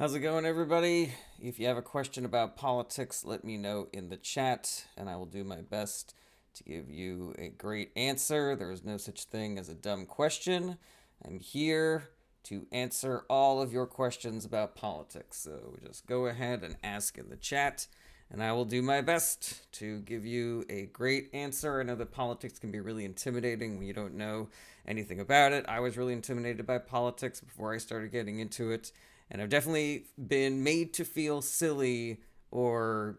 How's it going, everybody? If you have a question about politics, let me know in the chat, and I will do my best to give you a great answer. There is no such thing as a dumb question. I'm here to answer all of your questions about politics. So just go ahead and ask in the chat, and I will do my best to give you a great answer. I know that politics can be really intimidating when you don't know anything about it. I was really intimidated by politics before I started getting into it. And I've definitely been made to feel silly or,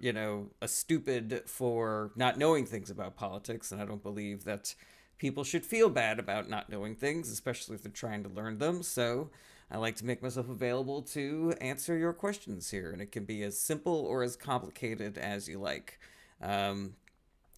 a stupid for not knowing things about politics. And I don't believe that people should feel bad about not knowing things, especially if they're trying to learn them. So I like to make myself available to answer your questions here. And it can be as simple or as complicated as you like. Um,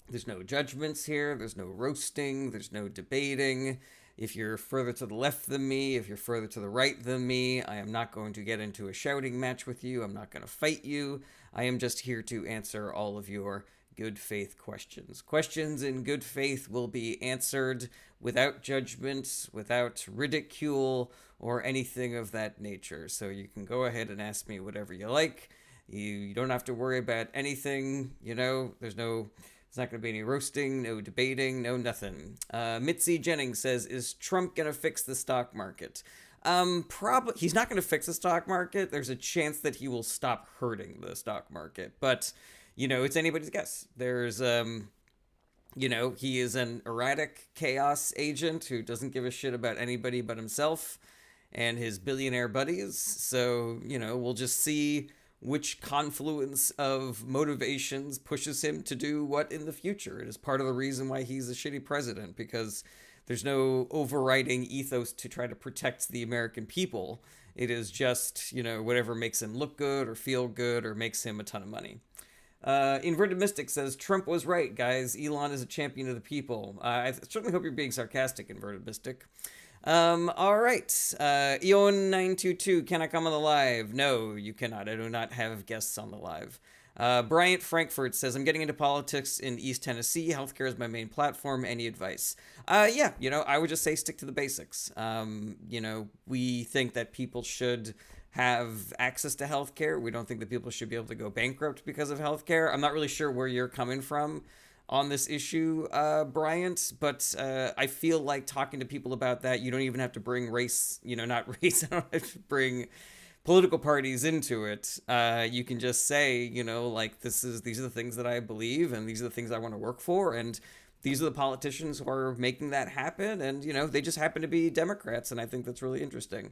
there's no judgments here. There's no roasting. There's no debating. If you're further to the left than me, if you're further to the right than me, I am not going to get into a shouting match with you. I'm not going to fight you. I am just here to answer all of your good faith questions. Questions in good faith will be answered without judgment, without ridicule, or anything of that nature. So you can go ahead and ask me whatever you like. You don't have to worry about anything. There's not going to be any roasting, no debating, no nothing. Mitzi Jennings says, "Is Trump going to fix the stock market?" Probably he's not going to fix the stock market. There's a chance that he will stop hurting the stock market, but it's anybody's guess. He is an erratic chaos agent who doesn't give a shit about anybody but himself and his billionaire buddies. So we'll just see which confluence of motivations pushes him to do what in the future. It is part of the reason why he's a shitty president, because there's no overriding ethos to try to protect the American people. It is just, whatever makes him look good or feel good or makes him a ton of money. Inverted Mystic says, "Trump was right, guys. Elon is a champion of the people." I certainly hope you're being sarcastic, Inverted Mystic. All right. Eon922, "Can I come on the live?" No, you cannot. I do not have guests on the live. Bryant Frankfurt says, "I'm getting into politics in East Tennessee. Healthcare is my main platform. Any advice?" Yeah, I would just say stick to the basics. We think that people should have access to healthcare. We don't think that people should be able to go bankrupt because of healthcare. I'm not really sure where you're coming from on this issue, Bryant, but I feel like talking to people about that, you don't even have to bring race, not race, I don't have to bring political parties into it. You can just say, these are the things that I believe, and these are the things I want to work for, and these are the politicians who are making that happen, and, they just happen to be Democrats, and I think that's really interesting.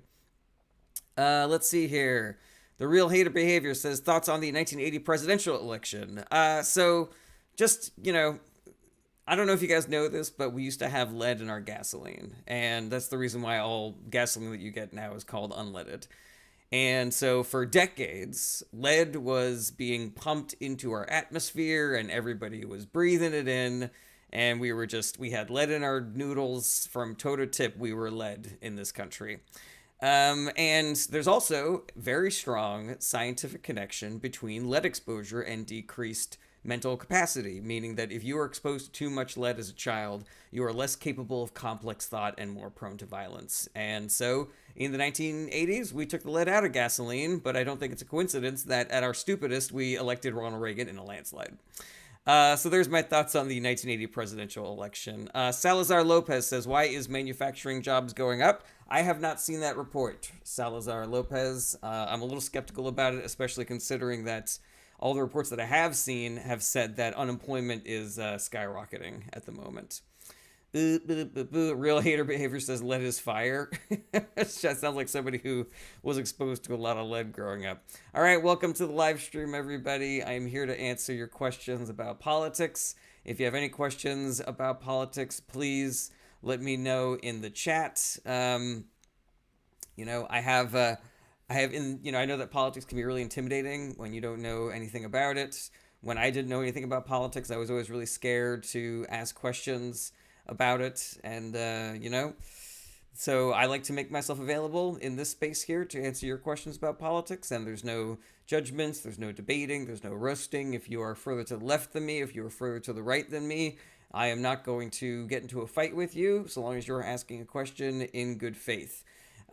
Let's see here. The Real Hater Behavior says, "Thoughts on the 1980 presidential election?" Just, I don't know if you guys know this, but we used to have lead in our gasoline. And that's the reason why all gasoline that you get now is called unleaded. And so for decades, lead was being pumped into our atmosphere and everybody was breathing it in. And we had lead in our noodles from toe to tip. We were lead in this country. And there's also very strong scientific connection between lead exposure and decreased mental capacity, meaning that if you are exposed to too much lead as a child, you are less capable of complex thought and more prone to violence. And so in the 1980s, we took the lead out of gasoline, but I don't think it's a coincidence that at our stupidest, we elected Ronald Reagan in a landslide. So there's my thoughts on the 1980 presidential election. Salazar Lopez says, "Why is manufacturing jobs going up?" I have not seen that report, Salazar Lopez. I'm a little skeptical about it, especially considering that all the reports that I have seen have said that unemployment is skyrocketing at the moment. Real Hater Behavior says, "Lead is fire." That sounds like somebody who was exposed to a lot of lead growing up. All right, welcome to the live stream, everybody. I am here to answer your questions about politics. If you have any questions about politics, please let me know in the chat. I know that politics can be really intimidating when you don't know anything about it. When I didn't know anything about politics, I was always really scared to ask questions about it. And, so I like to make myself available in this space here to answer your questions about politics. And there's no judgments, there's no debating, there's no roasting. If you are further to the left than me, if you are further to the right than me, I am not going to get into a fight with you so long as you're asking a question in good faith.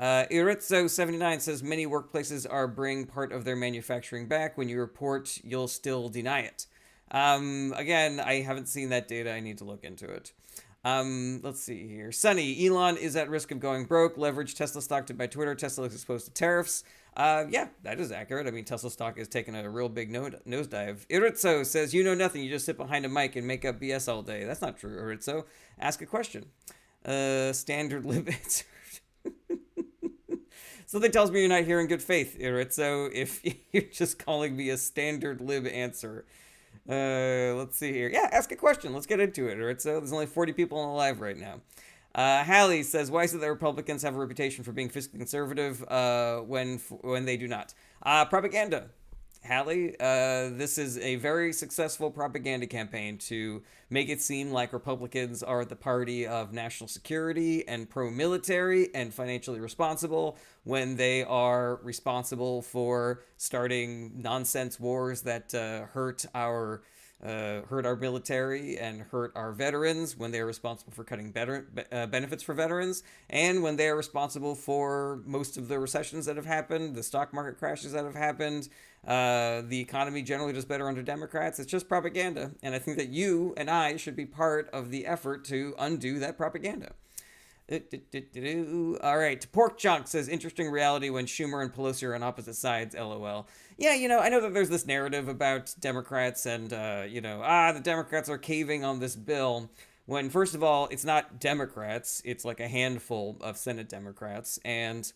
Irizzo79 says many workplaces are bringing part of their manufacturing back. When you report, you'll still deny it. Again, I haven't seen that data. I need to look into it. Let's see here. Sunny, Elon is at risk of going broke. Leverage Tesla stock to buy Twitter. Tesla is exposed to tariffs. Yeah, that is accurate. I mean, Tesla stock has taken a real big nosedive. Irizzo says, you know nothing. You just sit behind a mic and make up BS all day. That's not true, Irizzo. Ask a question. Standard lib answer. Something tells me you're not here in good faith, Irizzo, if you're just calling me a standard lib answer. Let's see here. Yeah, ask a question. Let's get into it, Irizzo. There's only 40 people on the live right now. Hallie says, why is it that Republicans have a reputation for being fiscally conservative when they do not? Propaganda. Hallie, this is a very successful propaganda campaign to make it seem like Republicans are the party of national security and pro-military and financially responsible when they are responsible for starting nonsense wars that hurt our military and hurt our veterans, when they are responsible for cutting benefits for veterans, and when they are responsible for most of the recessions that have happened, the stock market crashes that have happened. The economy generally does better under Democrats. It's just propaganda. And I think that you and I should be part of the effort to undo that propaganda. All right. Pork Chunk says, interesting reality when Schumer and Pelosi are on opposite sides, LOL. Yeah, I know that there's this narrative about Democrats and, the Democrats are caving on this bill. When, first of all, it's not Democrats. It's like a handful of Senate Democrats. And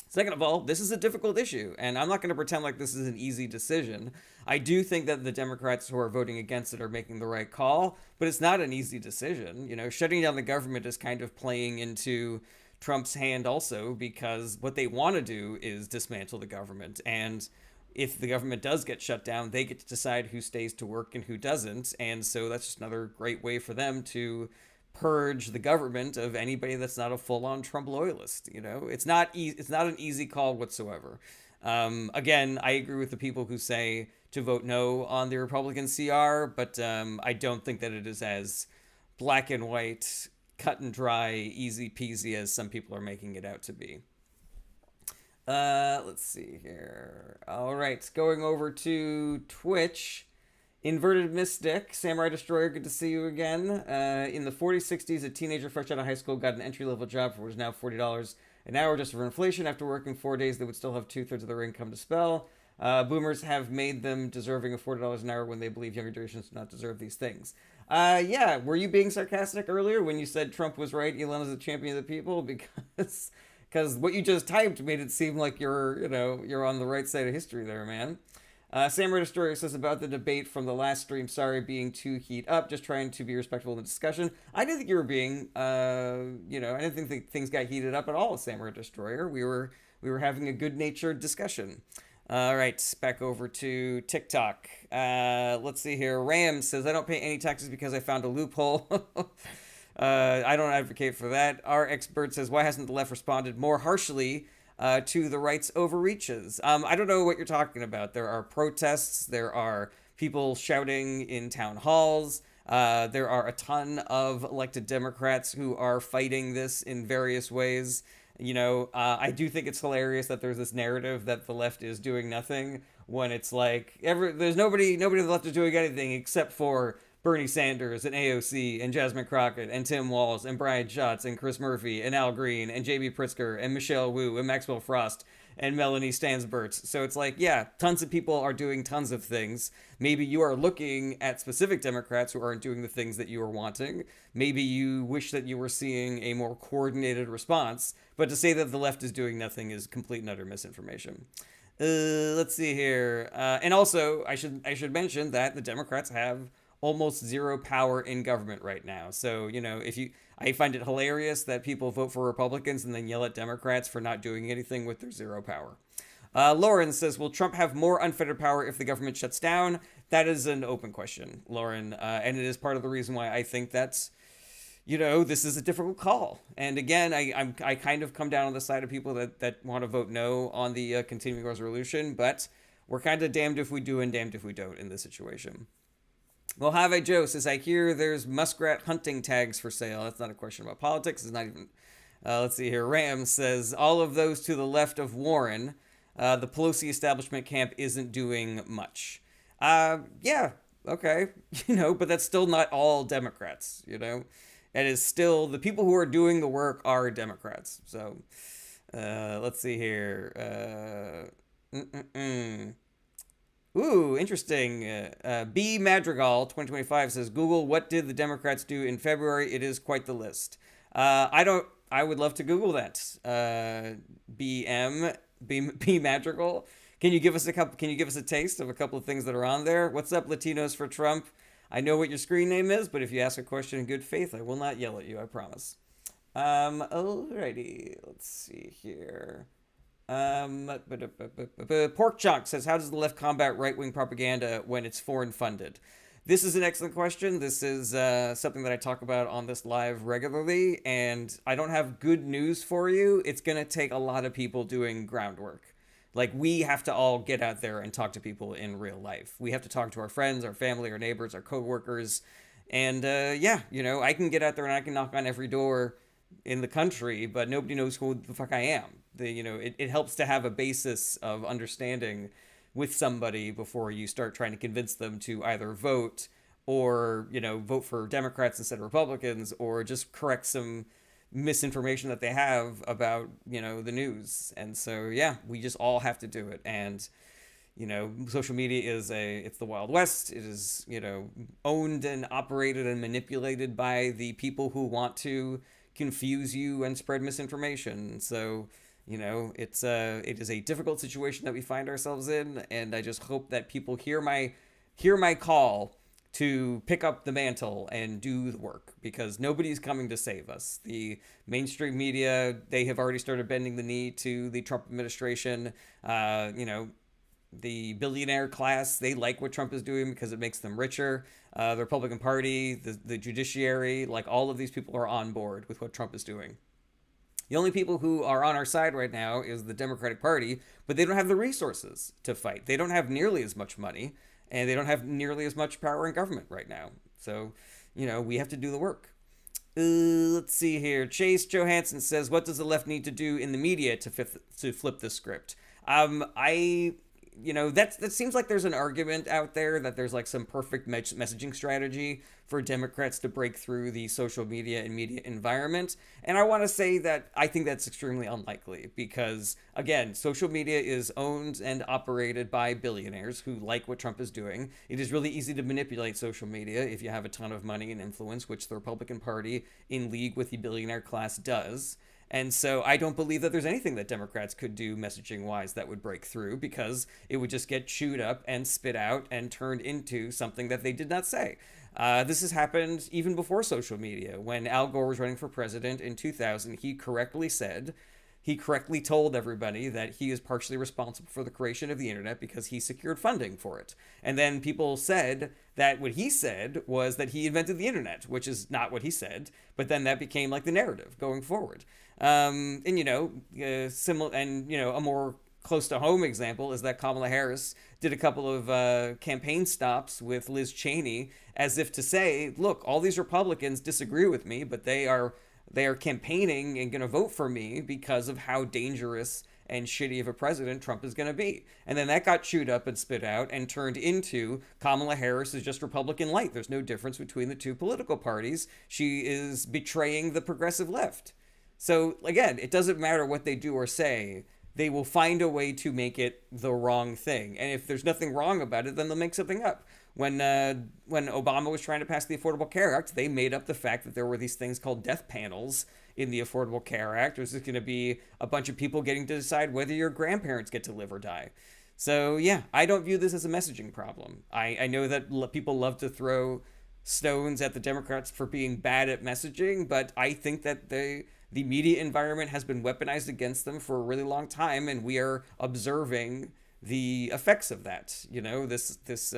second of all, this is a difficult issue, and I'm not going to pretend like this is an easy decision. I do think that the Democrats who are voting against it are making the right call, but it's not an easy decision. Shutting down the government is kind of playing into Trump's hand also, because what they want to do is dismantle the government. And if the government does get shut down, they get to decide who stays to work and who doesn't. And so that's just another great way for them to purge the government of anybody that's not a full-on Trump loyalist. It's not an easy call whatsoever. Again, I agree with the people who say to vote no on the Republican CR, but I don't think that it is as black and white, cut and dry, easy peasy as some people are making it out to be. Let's see here. All right, going over to Twitch. Inverted Mystic, Samurai Destroyer, good to see you again. In the 40s, 60s, a teenager fresh out of high school got an entry-level job for what is now $40 an hour just for inflation. After working 4 days, they would still have 2/3 of their income to spell. Boomers have made them deserving of $40 an hour when they believe younger generations do not deserve these things. Yeah, were you being sarcastic earlier when you said Trump was right, Elon is a champion of the people? Because what you just typed made it seem like you're on the right side of history there, man. Samurai Destroyer says about the debate from the last stream, sorry being too heat up, just trying to be respectful in the discussion. I didn't think you were being, I didn't think things got heated up at all with Samurai Destroyer. We were having a good-natured discussion. All right, back over to TikTok. Let's see here. Ram says, I don't pay any taxes because I found a loophole. I don't advocate for that. Our expert says, why hasn't the left responded more harshly to the right's overreaches? I don't know what you're talking about. There are protests. There are people shouting in town halls. There are a ton of elected Democrats who are fighting this in various ways. I do think it's hilarious that there's this narrative that the left is doing nothing when it's like there's nobody on the left is doing anything except for Bernie Sanders and AOC and Jasmine Crockett and Tim Walz and Brian Schatz and Chris Murphy and Al Green and J.B. Pritzker and Michelle Wu and Maxwell Frost and Melanie Stansberts. So it's like, yeah, tons of people are doing tons of things. Maybe you are looking at specific Democrats who aren't doing the things that you are wanting. Maybe you wish that you were seeing a more coordinated response. But to say that the left is doing nothing is complete and utter misinformation. Let's see here. And also, I should mention that the Democrats have almost zero power in government right now. So, I find it hilarious that people vote for Republicans and then yell at Democrats for not doing anything with their zero power. Lauren says, will Trump have more unfettered power if the government shuts down? That is an open question, Lauren. And it is part of the reason why I think that's, this is a difficult call. And again, I kind of come down on the side of people that want to vote no on the continuing resolution, but we're kind of damned if we do and damned if we don't in this situation. Well, Have Joe says, I hear there's muskrat hunting tags for sale. That's not a question about politics. It's not even Let's see here. Ram says all of those to the left of Warren. The Pelosi establishment camp isn't doing much. Yeah, okay, but that's still not all Democrats. It is still the people who are doing the work are Democrats. So, let's see here. Ooh, interesting. B Madrigal 2025 says Google, what did the Democrats do in February? It is quite the list. I don't. I would love to Google that. B Madrigal. Can you give us a couple? Can you give us a taste of a couple of things that are on there? What's up, Latinos for Trump? I know what your screen name is, but if you ask a question in good faith, I will not yell at you. I promise. Alrighty. Let's see here. Pork Chunk says, how does the left combat right-wing propaganda when it's foreign funded? This is an excellent question. This is something that I talk about on this live regularly, and I don't have good news for you. It's going to take a lot of people doing groundwork. Like, we have to all get out there and talk to people in real life. We have to talk to our friends, our family, our neighbors, our coworkers. And I can get out there and I can knock on every door in the country, but nobody knows who the fuck I am. It helps to have a basis of understanding with somebody before you start trying to convince them to either vote or, vote for Democrats instead of Republicans, or just correct some misinformation that they have about, the news. And so, yeah, we just all have to do it. And, social media it's the Wild West. It is, owned and operated and manipulated by the people who want to confuse you and spread misinformation. So, it is a difficult situation that we find ourselves in, and I just hope that people hear my call to pick up the mantle and do the work, because nobody's coming to save us. The mainstream media, they have already started bending the knee to the Trump administration. The billionaire class, they like what Trump is doing because it makes them richer. The Republican Party, the judiciary, like all of these people are on board with what Trump is doing. The only people who are on our side right now is the Democratic Party, but they don't have the resources to fight. They don't have nearly as much money, and they don't have nearly as much power in government right now. So, we have to do the work. Let's see here. Chase Johansson says, what does the left need to do in the media to flip the script? That seems like there's an argument out there that there's like some perfect messaging strategy for Democrats to break through the social media and media environment. And I want to say that I think that's extremely unlikely because, again, social media is owned and operated by billionaires who like what Trump is doing. It is really easy to manipulate social media if you have a ton of money and influence, which the Republican Party in league with the billionaire class does. And so I don't believe that there's anything that Democrats could do messaging-wise that would break through, because it would just get chewed up and spit out and turned into something that they did not say. This has happened even before social media. When Al Gore was running for president in 2000, he correctly told everybody that he is partially responsible for the creation of the internet because he secured funding for it. And then people said that what he said was that he invented the internet, which is not what he said. But then that became like the narrative going forward. A more close to home example is that Kamala Harris did a couple of campaign stops with Liz Cheney as if to say, look, all these Republicans disagree with me, but they are campaigning and going to vote for me because of how dangerous and shitty of a president Trump is going to be. And then that got chewed up and spit out and turned into Kamala Harris is just Republican light. There's no difference between the two political parties. She is betraying the progressive left. So again, it doesn't matter what they do or say. They will find a way to make it the wrong thing. And if there's nothing wrong about it, then they'll make something up. When Obama was trying to pass the Affordable Care Act, they made up the fact that there were these things called death panels in the Affordable Care Act. There's just going to be a bunch of people getting to decide whether your grandparents get to live or die. So yeah, I don't view this as a messaging problem. I know that people love to throw stones at the Democrats for being bad at messaging, but I think that the media environment has been weaponized against them for a really long time, and we are observing the effects of that. This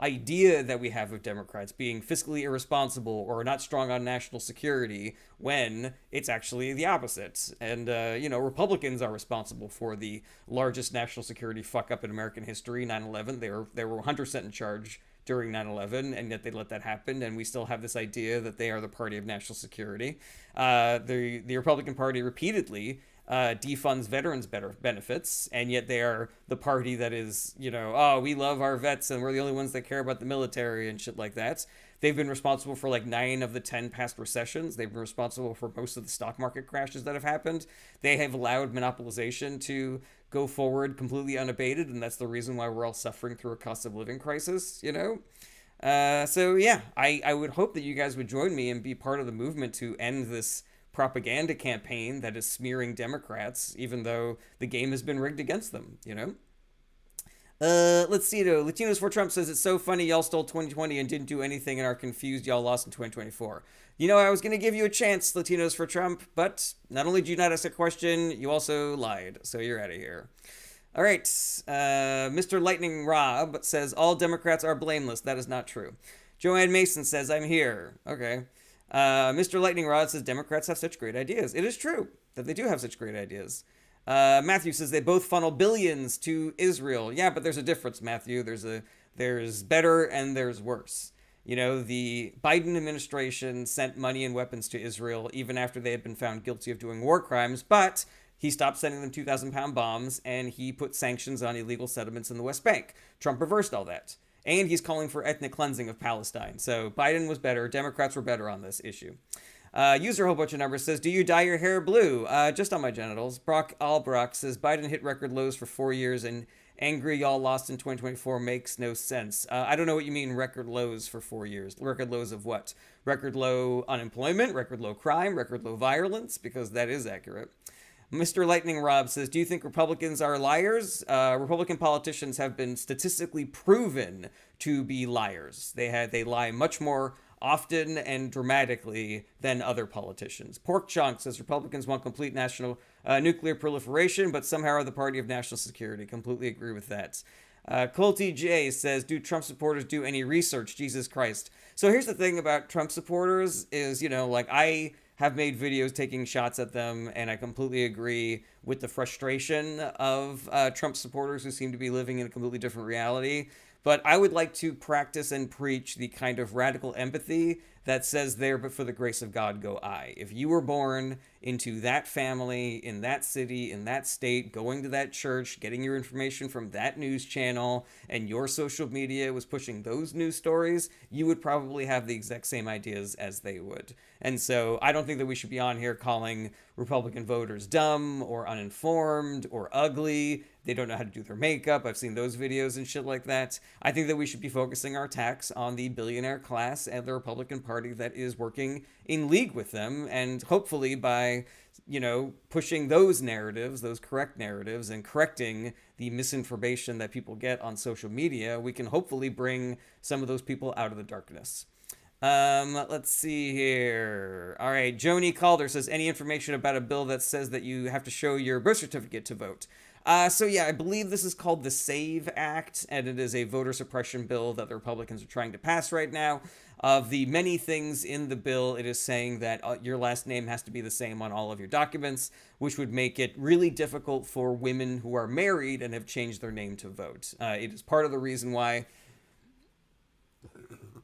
idea that we have of Democrats being fiscally irresponsible or not strong on national security, when it's actually the opposite. And Republicans are responsible for the largest national security fuck up in American history, 9/11. They were 100% in charge during 9/11, and yet they let that happen, and we still have this idea that they are the party of national security. The Republican Party repeatedly defunds veterans better benefits, and yet they are the party that is, oh, we love our vets and we're the only ones that care about the military and shit like that. They've been responsible for like 9 of the 10 past recessions. They've been responsible for most of the stock market crashes that have happened. They have allowed monopolization to go forward completely unabated, and that's the reason why we're all suffering through a cost of living crisis, So yeah, I would hope that you guys would join me and be part of the movement to end this propaganda campaign that is smearing Democrats, even though the game has been rigged against them. Let's see though. Latinos for Trump says it's so funny y'all stole 2020 and didn't do anything and are confused y'all lost in 2024. I was going to give you a chance, Latinos for Trump, but not only did you not ask a question, you also lied. So you're out of here. All right. Mr. Lightning Rob says all Democrats are blameless. That is not true. Joanne Mason says I'm here. Okay. Mr. Lightning Rod says Democrats have such great ideas. It is true that they do have such great ideas. Matthew says they both funnel billions to Israel. Yeah, but there's a difference, Matthew. There's better and there's worse. The Biden administration sent money and weapons to Israel even after they had been found guilty of doing war crimes, but he stopped sending them 2,000-pound bombs and he put sanctions on illegal settlements in the West Bank. Trump reversed all that. And he's calling for ethnic cleansing of Palestine. So Biden was better. Democrats were better on this issue. User a whole bunch of numbers says, do you dye your hair blue? Just on my genitals. Brock Albrock says, Biden hit record lows for 4 years and angry y'all lost in 2024 makes no sense. I don't know what you mean record lows for 4 years. Record lows of what? Record low unemployment, record low crime, record low violence, because that is accurate. Mr. Lightning Rob says, do you think Republicans are liars? Republican politicians have been statistically proven to be liars. They lie much more often and dramatically than other politicians. Pork Chunk says Republicans want complete national nuclear proliferation, but somehow are the party of national security. Completely agree with that. Colty J says, do Trump supporters do any research? Jesus Christ. So here's the thing about Trump supporters is, I have made videos taking shots at them, and I completely agree with the frustration of Trump supporters who seem to be living in a completely different reality. But I would like to practice and preach the kind of radical empathy that says, there, but for the grace of God go I. If you were born into that family, in that city, in that state, going to that church, getting your information from that news channel, and your social media was pushing those news stories, you would probably have the exact same ideas as they would. And so I don't think that we should be on here calling Republican voters dumb or uninformed or ugly. They don't know how to do their makeup. I've seen those videos and shit like that. I think that we should be focusing our attacks on the billionaire class and the Republican Party that is working in league with them. And hopefully by, pushing those narratives, those correct narratives, and correcting the misinformation that people get on social media, we can hopefully bring some of those people out of the darkness. Let's see here. All right, Joni Calder says, any information about a bill that says that you have to show your birth certificate to vote? So yeah, I believe this is called the SAVE Act, and it is a voter suppression bill that the Republicans are trying to pass right now. Of the many things in the bill, it is saying that your last name has to be the same on all of your documents, which would make it really difficult for women who are married and have changed their name to vote. It is part of the reason why,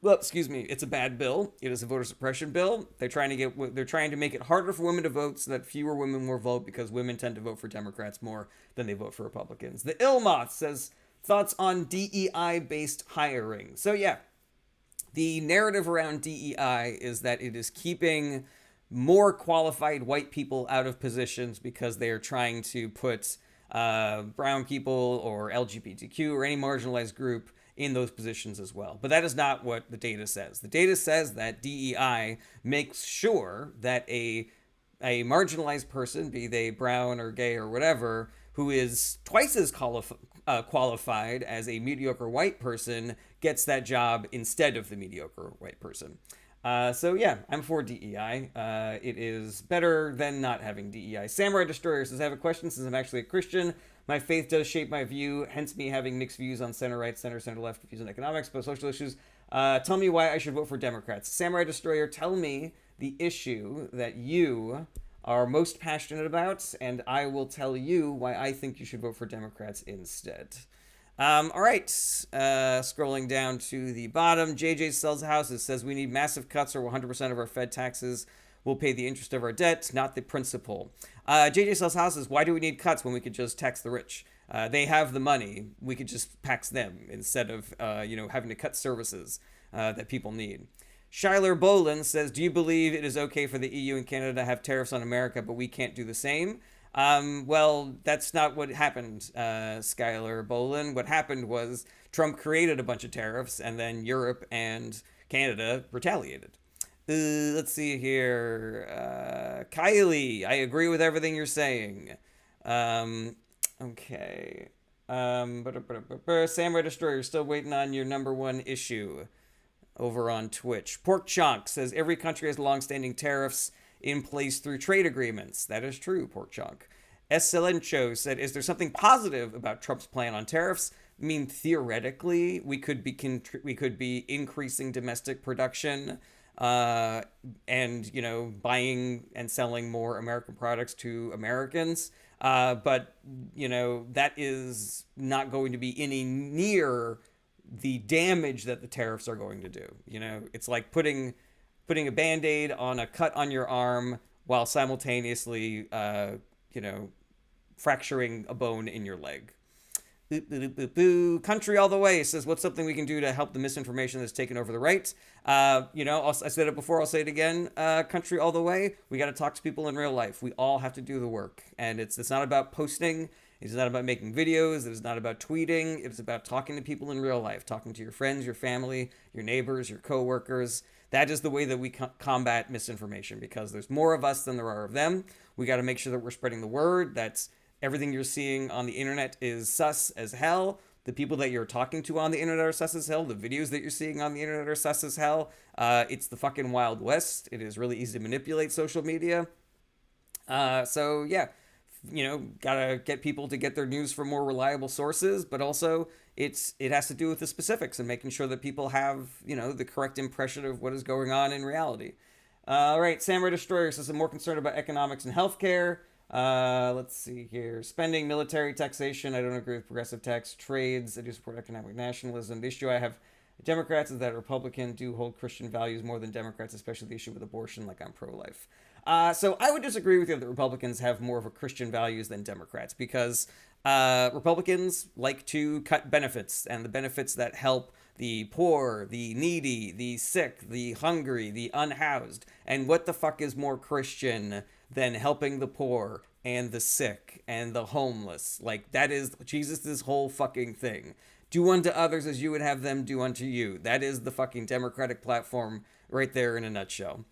it's a bad bill. It is a voter suppression bill. They're trying to make it harder for women to vote so that fewer women will vote, because women tend to vote for Democrats more than they vote for Republicans. The Ilmoth says, thoughts on DEI-based hiring. So yeah, the narrative around DEI is that it is keeping more qualified white people out of positions because they are trying to put brown people or LGBTQ or any marginalized group in those positions as well. But that is not what the data says. The data says that DEI makes sure that a marginalized person, be they brown or gay or whatever, who is twice as qualified as a mediocre white person, gets that job instead of the mediocre white person. So yeah, I'm for DEI. It is better than not having DEI. Samurai Destroyer says, I have a question since I'm actually a Christian. My faith does shape my view, hence me having mixed views on center-right, center-left views on economics, but social issues. Tell me why I should vote for Democrats. Samurai Destroyer, tell me the issue that you are most passionate about, and I will tell you why I think you should vote for Democrats instead. All right. Scrolling down to the bottom, JJ sells houses, says we need massive cuts or 100% of our Fed taxes will pay the interest of our debt, not the principal. JJ sells houses. Why do we need cuts when we could just tax the rich? They have the money. We could just tax them instead of, having to cut services that people need. Schuyler Bolin says, do you believe it is okay for the EU and Canada to have tariffs on America, but we can't do the same? Well, that's not what happened, Schuyler Bolin. What happened was Trump created a bunch of tariffs, and then Europe and Canada retaliated. Let's see here. Kylie, I agree with everything you're saying. Okay. Samurai Destroyer, still waiting on your #1 issue over on Twitch. Pork Chonk says every country has long-standing tariffs in place through trade agreements. That is true, Pork Chonk. Esselencho said, is there something positive about Trump's plan on tariffs? I mean, theoretically, we could be increasing domestic production, and buying and selling more American products to Americans. But that is not going to be any near the damage that the tariffs are going to do. It's like putting a Band-Aid on a cut on your arm while simultaneously fracturing a bone in your leg. Country all the way says, what's something we can do to help the misinformation that's taken over the right? I said it before, I'll say it again. Country all the way. We got to talk to people in real life. We all have to do the work, and it's not about posting. It's not about making videos. It's not about tweeting. It's about talking to people in real life, talking to your friends, your family, your neighbors, your coworkers. That is the way that we combat misinformation, because there's more of us than there are of them. We got to make sure that we're spreading the word. That's everything you're seeing on the internet is sus as hell. The people that you're talking to on the internet are sus as hell. The videos that you're seeing on the internet are sus as hell. It's the fucking Wild West. It is really easy to manipulate social media. So yeah, gotta get people to get their news from more reliable sources, but also it has to do with the specifics and making sure that people have, the correct impression of what is going on in reality. All right, Samurai Destroyer says I'm more concerned about economics and healthcare. Let's see here. Spending, military, taxation. I don't agree with progressive tax. Trades. I do support economic nationalism. The issue I have with Democrats is that Republicans do hold Christian values more than Democrats, especially the issue with abortion, like I'm pro-life. So I would disagree with you that Republicans have more of a Christian values than Democrats, because Republicans like to cut benefits, and the benefits that help the poor, the needy, the sick, the hungry, the unhoused. And what the fuck is more Christian than helping the poor and the sick and the homeless? Like, that is Jesus' whole fucking thing. Do unto others as you would have them do unto you. That is the fucking Democratic platform right there in a nutshell.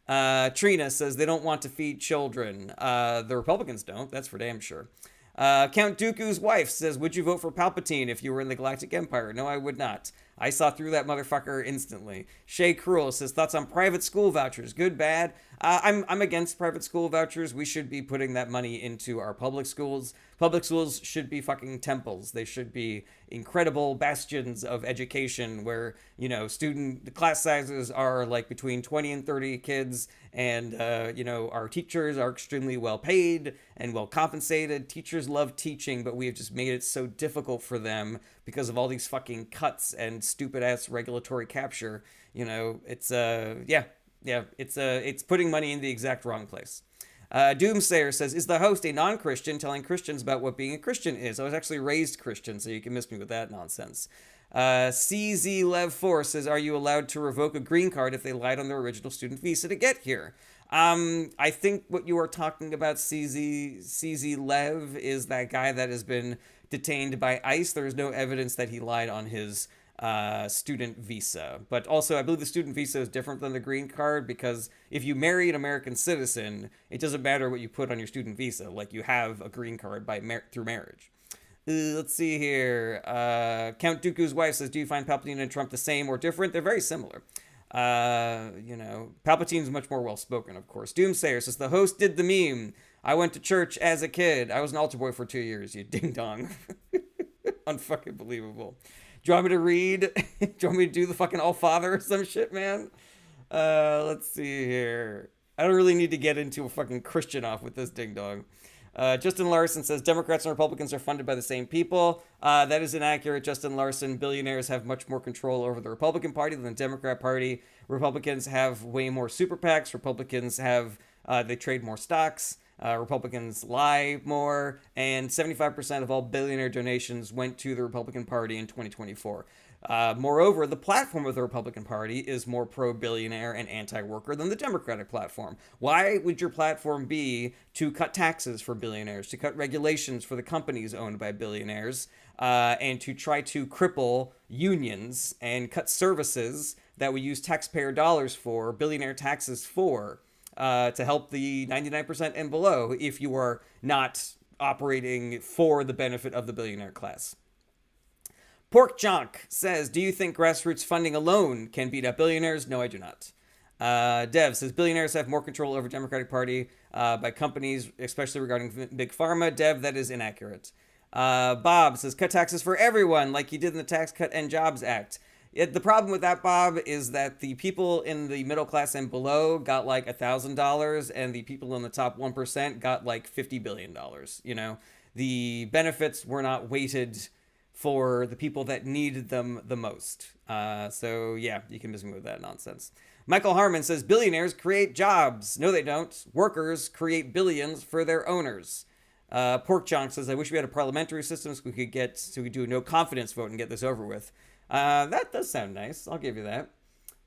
Trina says they don't want to feed children. The Republicans don't. That's for damn sure. Count Dooku's wife says, would you vote for Palpatine if you were in the Galactic Empire? No, I would not. I saw through that motherfucker instantly. Shay Cruel says, thoughts on private school vouchers? Good, bad? I'm against private school vouchers. We should be putting that money into our public schools. Public schools should be fucking temples. They should be incredible bastions of education where, the class sizes are like between 20 and 30 kids, and, our teachers are extremely well paid and well compensated. Teachers love teaching, but we have just made it so difficult for them because of all these fucking cuts and stupid ass regulatory capture. It's it's putting money in the exact wrong place. Doomsayer says, is the host a non-Christian telling Christians about what being a Christian is? I was actually raised Christian, so you can miss me with that nonsense. CZ Lev 4 says, are you allowed to revoke a green card if they lied on their original student visa to get here? I think what you are talking about, CZ Lev, is that guy that has been detained by ICE. There is no evidence that he lied on his student visa. But also, I believe the student visa is different than the green card, because if you marry an American citizen, it doesn't matter what you put on your student visa. Like, you have a green card through marriage. Let's see here. Count Dooku's wife says, do you find Palpatine and Trump the same or different? They're very similar. Palpatine's much more well-spoken, of course. Doomsayer says, the host did the meme. I went to church as a kid. I was an altar boy for 2 years, you ding-dong. Unfucking believable. Do you want me to read? Do you want me to do the fucking All-Father or some shit, man? Let's see here. I don't really need to get into a fucking Christian off with this ding-dong. Justin Larson says Democrats and Republicans are funded by the same people. That is inaccurate, Justin Larson. Billionaires have much more control over the Republican Party than the Democrat Party. Republicans have way more super PACs. Republicans have they trade more stocks. Republicans lie more, and 75% of all billionaire donations went to the Republican Party in 2024. Moreover, the platform of the Republican Party is more pro-billionaire and anti-worker than the Democratic platform. Why would your platform be to cut taxes for billionaires, to cut regulations for the companies owned by billionaires, and to try to cripple unions and cut services that we use taxpayer dollars for, billionaire taxes for, to help the 99% and below if you are not operating for the benefit of the billionaire class? Pork Jonk says, do you think grassroots funding alone can beat up billionaires? No, I do not. Dev says, billionaires have more control over Democratic Party by companies, especially regarding big pharma. Dev, that is inaccurate. Bob says, cut taxes for everyone like you did in the Tax Cut and Jobs Act. The problem with that, Bob, is that the people in the middle class and below got like $1,000, and the people in the top 1% got like $50 billion. You know, the benefits were not weighted for the people that needed them the most. So yeah, you can miss me with that nonsense. Michael Harmon says billionaires create jobs. No, they don't. Workers create billions for their owners. Pork Chonk says, I wish we had a parliamentary system so we could do a no confidence vote and get this over with. That does sound nice. I'll give you that.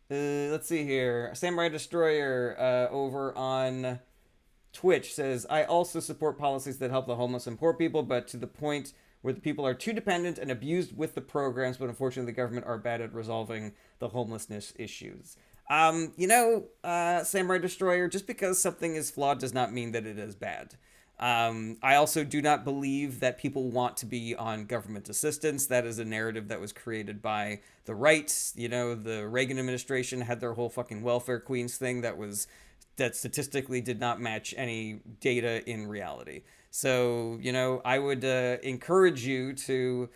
Let's see here. Samurai Destroyer over on Twitch says, I also support policies that help the homeless and poor people, but to the point where the people are too dependent and abused with the programs, but unfortunately the government are bad at resolving the homelessness issues. Samurai Destroyer, just because something is flawed does not mean that it is bad. I also do not believe that people want to be on government assistance. That is a narrative that was created by the right. You know, the Reagan administration had their whole fucking welfare queens thing that statistically did not match any data in reality. So, you know, I would encourage you to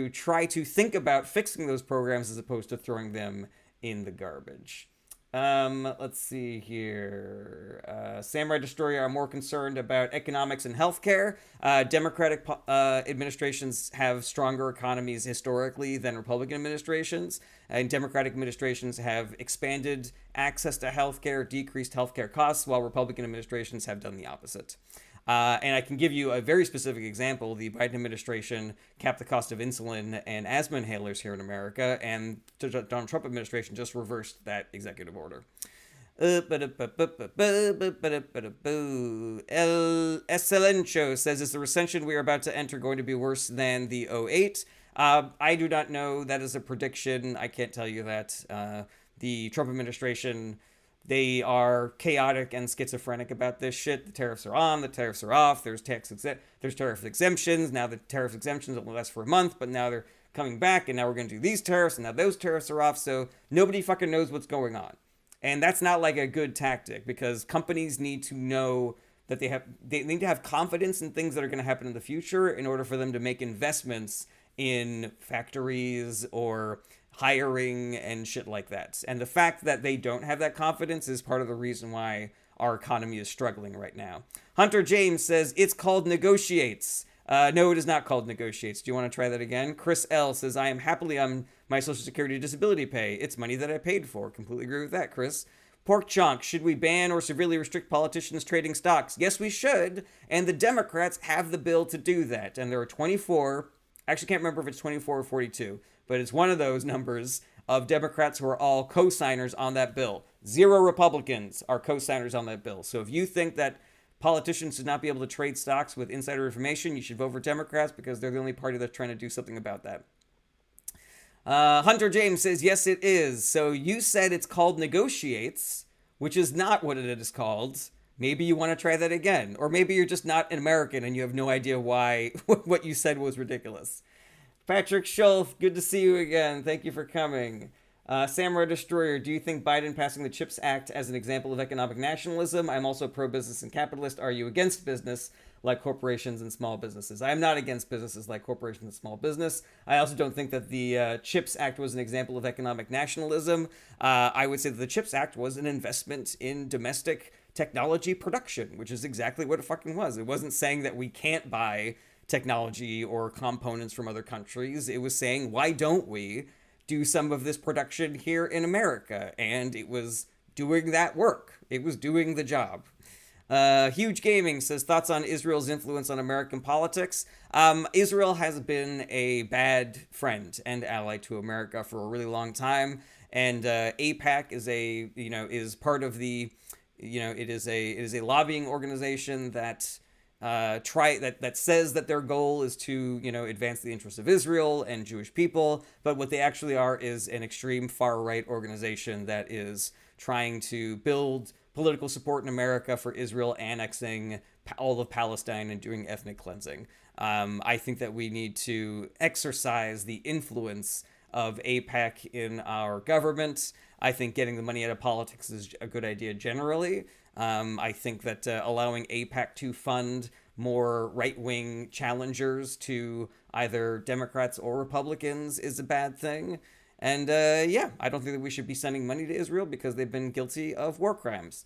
try to think about fixing those programs as opposed to throwing them in the garbage. Let's see here. Samurai Destroyer are more concerned about economics and healthcare. Democratic administrations have stronger economies historically than Republican administrations, and Democratic administrations have expanded access to healthcare, decreased healthcare costs, while Republican administrations have done the opposite. And I can give you a very specific example. The Biden administration capped the cost of insulin and asthma inhalers here in America, and the Donald Trump administration just reversed that executive order. El Excelencio says, is the recession we are about to enter going to be worse than the 2008? I do not know. That is a prediction. I can't tell you that. The Trump administration, they are chaotic and schizophrenic about this shit. The tariffs are on, the tariffs are off. There's tariff exemptions. Now the tariff exemptions only last for a month, but now they're coming back, and now we're going to do these tariffs, and now those tariffs are off. So nobody fucking knows what's going on, and that's not like a good tactic, because companies need to know that they need to have confidence in things that are going to happen in the future in order for them to make investments in factories or hiring and shit like that. And the fact that they don't have that confidence is part of the reason why our economy is struggling right now. Hunter James says, it's called negotiates. No, it is not called negotiates. Do you want to try that again? Chris L says, I am happily on my Social Security disability pay. It's money that I paid for. Completely agree with that, Chris. Pork Chonk, should we ban or severely restrict politicians trading stocks? Yes, we should. And the Democrats have the bill to do that. And there are 24, actually can't remember if it's 24 or 42, but it's one of those numbers of Democrats who are all co-signers on that bill. 0 Republicans are co-signers on that bill. So if you think that politicians should not be able to trade stocks with insider information, you should vote for Democrats, because they're the only party that's trying to do something about that. Hunter James says, yes, it is. So you said it's called negotiates, which is not what it is called. Maybe you want to try that again. Or maybe you're just not an American and you have no idea why what you said was ridiculous. Patrick Schultz, good to see you again. Thank you for coming. Samurai Destroyer, do you think Biden passing the CHIPS Act as an example of economic nationalism? I'm also pro-business and capitalist. Are you against business like corporations and small businesses? I am not against businesses like corporations and small business. I also don't think that the CHIPS Act was an example of economic nationalism. I would say that the CHIPS Act was an investment in domestic technology production, which is exactly what it fucking was. It wasn't saying that we can't buy technology or components from other countries. It was saying, why don't we do some of this production here in America? And it was doing that work. It was doing the job. Huge Gaming says, thoughts on Israel's influence on American politics. Israel has been a bad friend and ally to America for a really long time, and AIPAC is part of the, it is a lobbying organization that that says that their goal is to advance the interests of Israel and Jewish people, but what they actually are is an extreme far right organization that is trying to build political support in America for Israel annexing all of Palestine and doing ethnic cleansing. I think that we need to exercise the influence of AIPAC in our government. I think getting the money out of politics is a good idea generally. I think that allowing AIPAC to fund more right-wing challengers to either Democrats or Republicans is a bad thing. And I don't think that we should be sending money to Israel because they've been guilty of war crimes.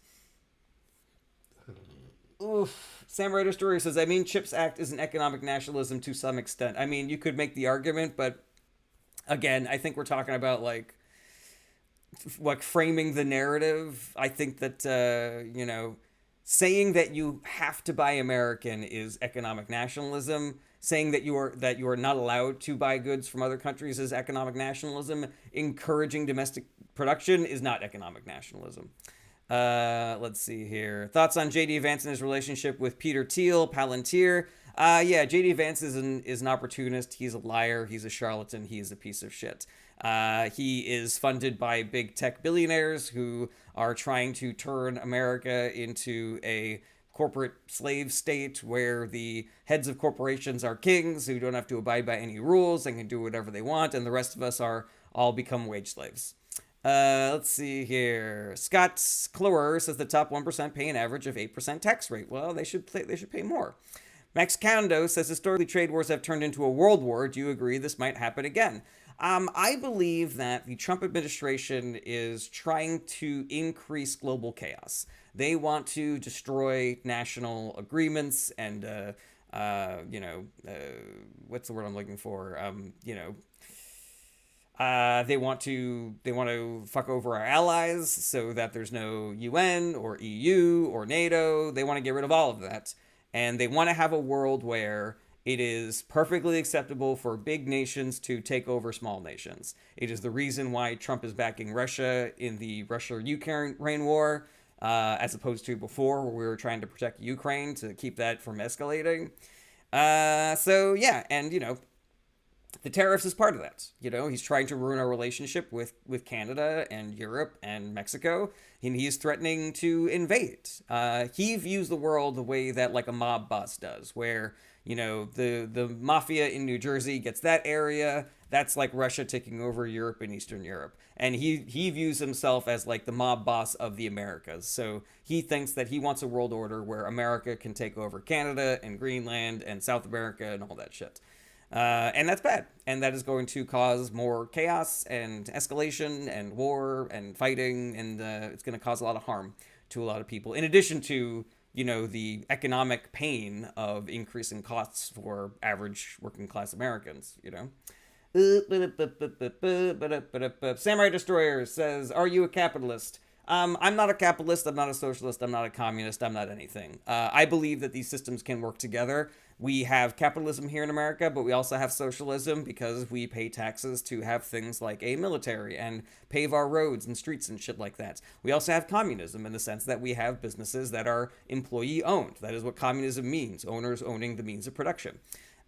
Oof. Sam Ryder Story says, I mean, CHIPS Act is an economic nationalism to some extent. I mean, you could make the argument, but again, I think we're talking about like framing the narrative. I think that, saying that you have to buy American is economic nationalism. Saying that you are not allowed to buy goods from other countries is economic nationalism. Encouraging domestic production is not economic nationalism. Let's see here. Thoughts on J.D. Vance and his relationship with Peter Thiel, Palantir. J.D. Vance is an opportunist. He's a liar. He's a charlatan. He is a piece of shit. He is funded by big tech billionaires who are trying to turn America into a corporate slave state where the heads of corporations are kings who don't have to abide by any rules and can do whatever they want, and the rest of us are all become wage slaves. Let's see here. Scott Clower says the top 1% pay an average of 8% tax rate. Well, they should pay more. Max Kando says historically trade wars have turned into a world war. Do you agree this might happen again? I believe that the Trump administration is trying to increase global chaos. They want to destroy national agreements and, what's the word I'm looking for? They want to fuck over our allies so that there's no UN or EU or NATO. They want to get rid of all of that. And they want to have a world where it is perfectly acceptable for big nations to take over small nations. It is the reason why Trump is backing Russia in the Russia-Ukraine war, as opposed to before where we were trying to protect Ukraine to keep that from escalating. The tariffs is part of that. He's trying to ruin our relationship with Canada and Europe and Mexico, and he's threatening to invade. He views the world the way that like a mob boss does, where the mafia in New Jersey gets that area. That's like Russia taking over Europe and Eastern Europe. And he views himself as like the mob boss of the Americas. So he thinks that he wants a world order where America can take over Canada and Greenland and South America and all that shit. And that's bad. And that is going to cause more chaos and escalation and war and fighting. And it's going to cause a lot of harm to a lot of people. In addition to, the economic pain of increasing costs for average working class Americans, Samurai Destroyer says, are you a capitalist? I'm not a capitalist, I'm not a socialist, I'm not a communist, I'm not anything. I believe that these systems can work together. We have capitalism here in America, but we also have socialism because we pay taxes to have things like a military and pave our roads and streets and shit like that. We also have communism in the sense that we have businesses that are employee owned. That is what communism means, owners owning the means of production.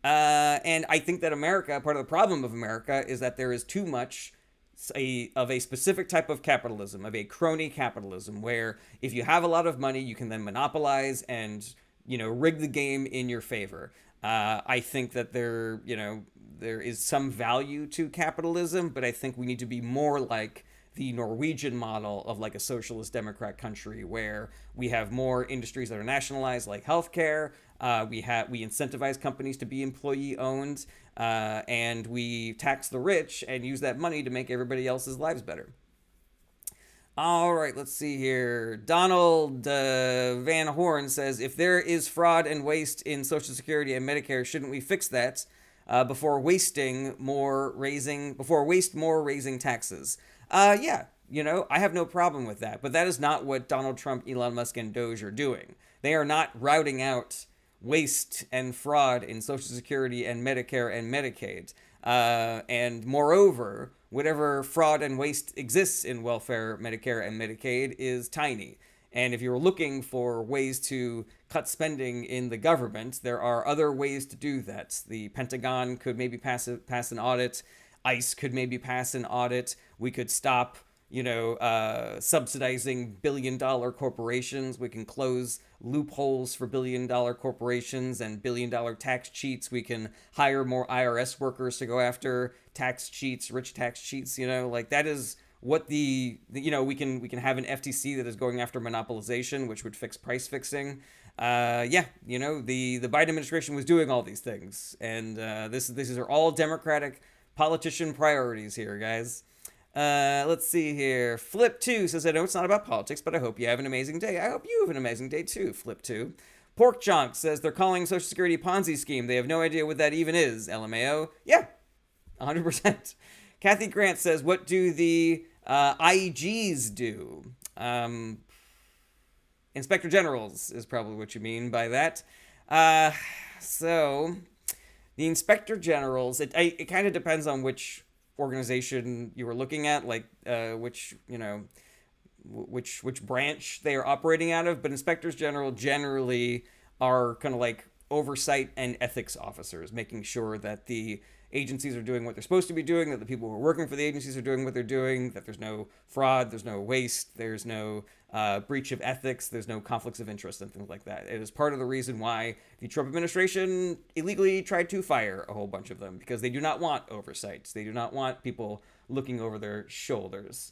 And I think that America, part of the problem of America is that there is too much of a specific type of capitalism, of a crony capitalism, where if you have a lot of money, you can then monopolize and, rig the game in your favor. I think that there is some value to capitalism, but I think we need to be more like the Norwegian model of like a socialist democrat country where we have more industries that are nationalized, like healthcare. We incentivize companies to be employee owned, and we tax the rich and use that money to make everybody else's lives better. All right, let's see here. Donald Van Horn says, if there is fraud and waste in Social Security and Medicare, shouldn't we fix that before waste more raising taxes? Yeah, I have no problem with that. But that is not what Donald Trump, Elon Musk, and Doge are doing. They are not routing out waste and fraud in Social Security and Medicare and Medicaid. And moreover, whatever fraud and waste exists in welfare, Medicare, and Medicaid is tiny. And if you're looking for ways to cut spending in the government, there are other ways to do that. The Pentagon could maybe pass an audit. ICE could maybe pass an audit. We could stop subsidizing billion-dollar corporations. We can close loopholes for billion-dollar corporations and billion-dollar tax cheats. We can hire more IRS workers to go after tax cheats, rich tax cheats. Like that is what we can have an FTC that is going after monopolization, which would fix price fixing. The Biden administration was doing all these things, and these are all Democratic politician priorities here, guys. Let's see here. Flip2 says, I know it's not about politics, but I hope you have an amazing day. I hope you have an amazing day too, Flip2. Pork Chunk says, they're calling Social Security Ponzi scheme. They have no idea what that even is, LMAO. Yeah, 100%. Kathy Grant says, what do the IGs do? Inspector Generals is probably what you mean by that. So, the Inspector Generals, it kind of depends on which organization you were looking at, like which branch they are operating out of, but inspectors general generally are kind of like oversight and ethics officers, making sure that the agencies are doing what they're supposed to be doing, that the people who are working for the agencies are doing what they're doing, that there's no fraud, there's no waste, there's no breach of ethics, there's no conflicts of interest and things like that. It is part of the reason why the Trump administration illegally tried to fire a whole bunch of them, because they do not want oversight. They do not want people looking over their shoulders.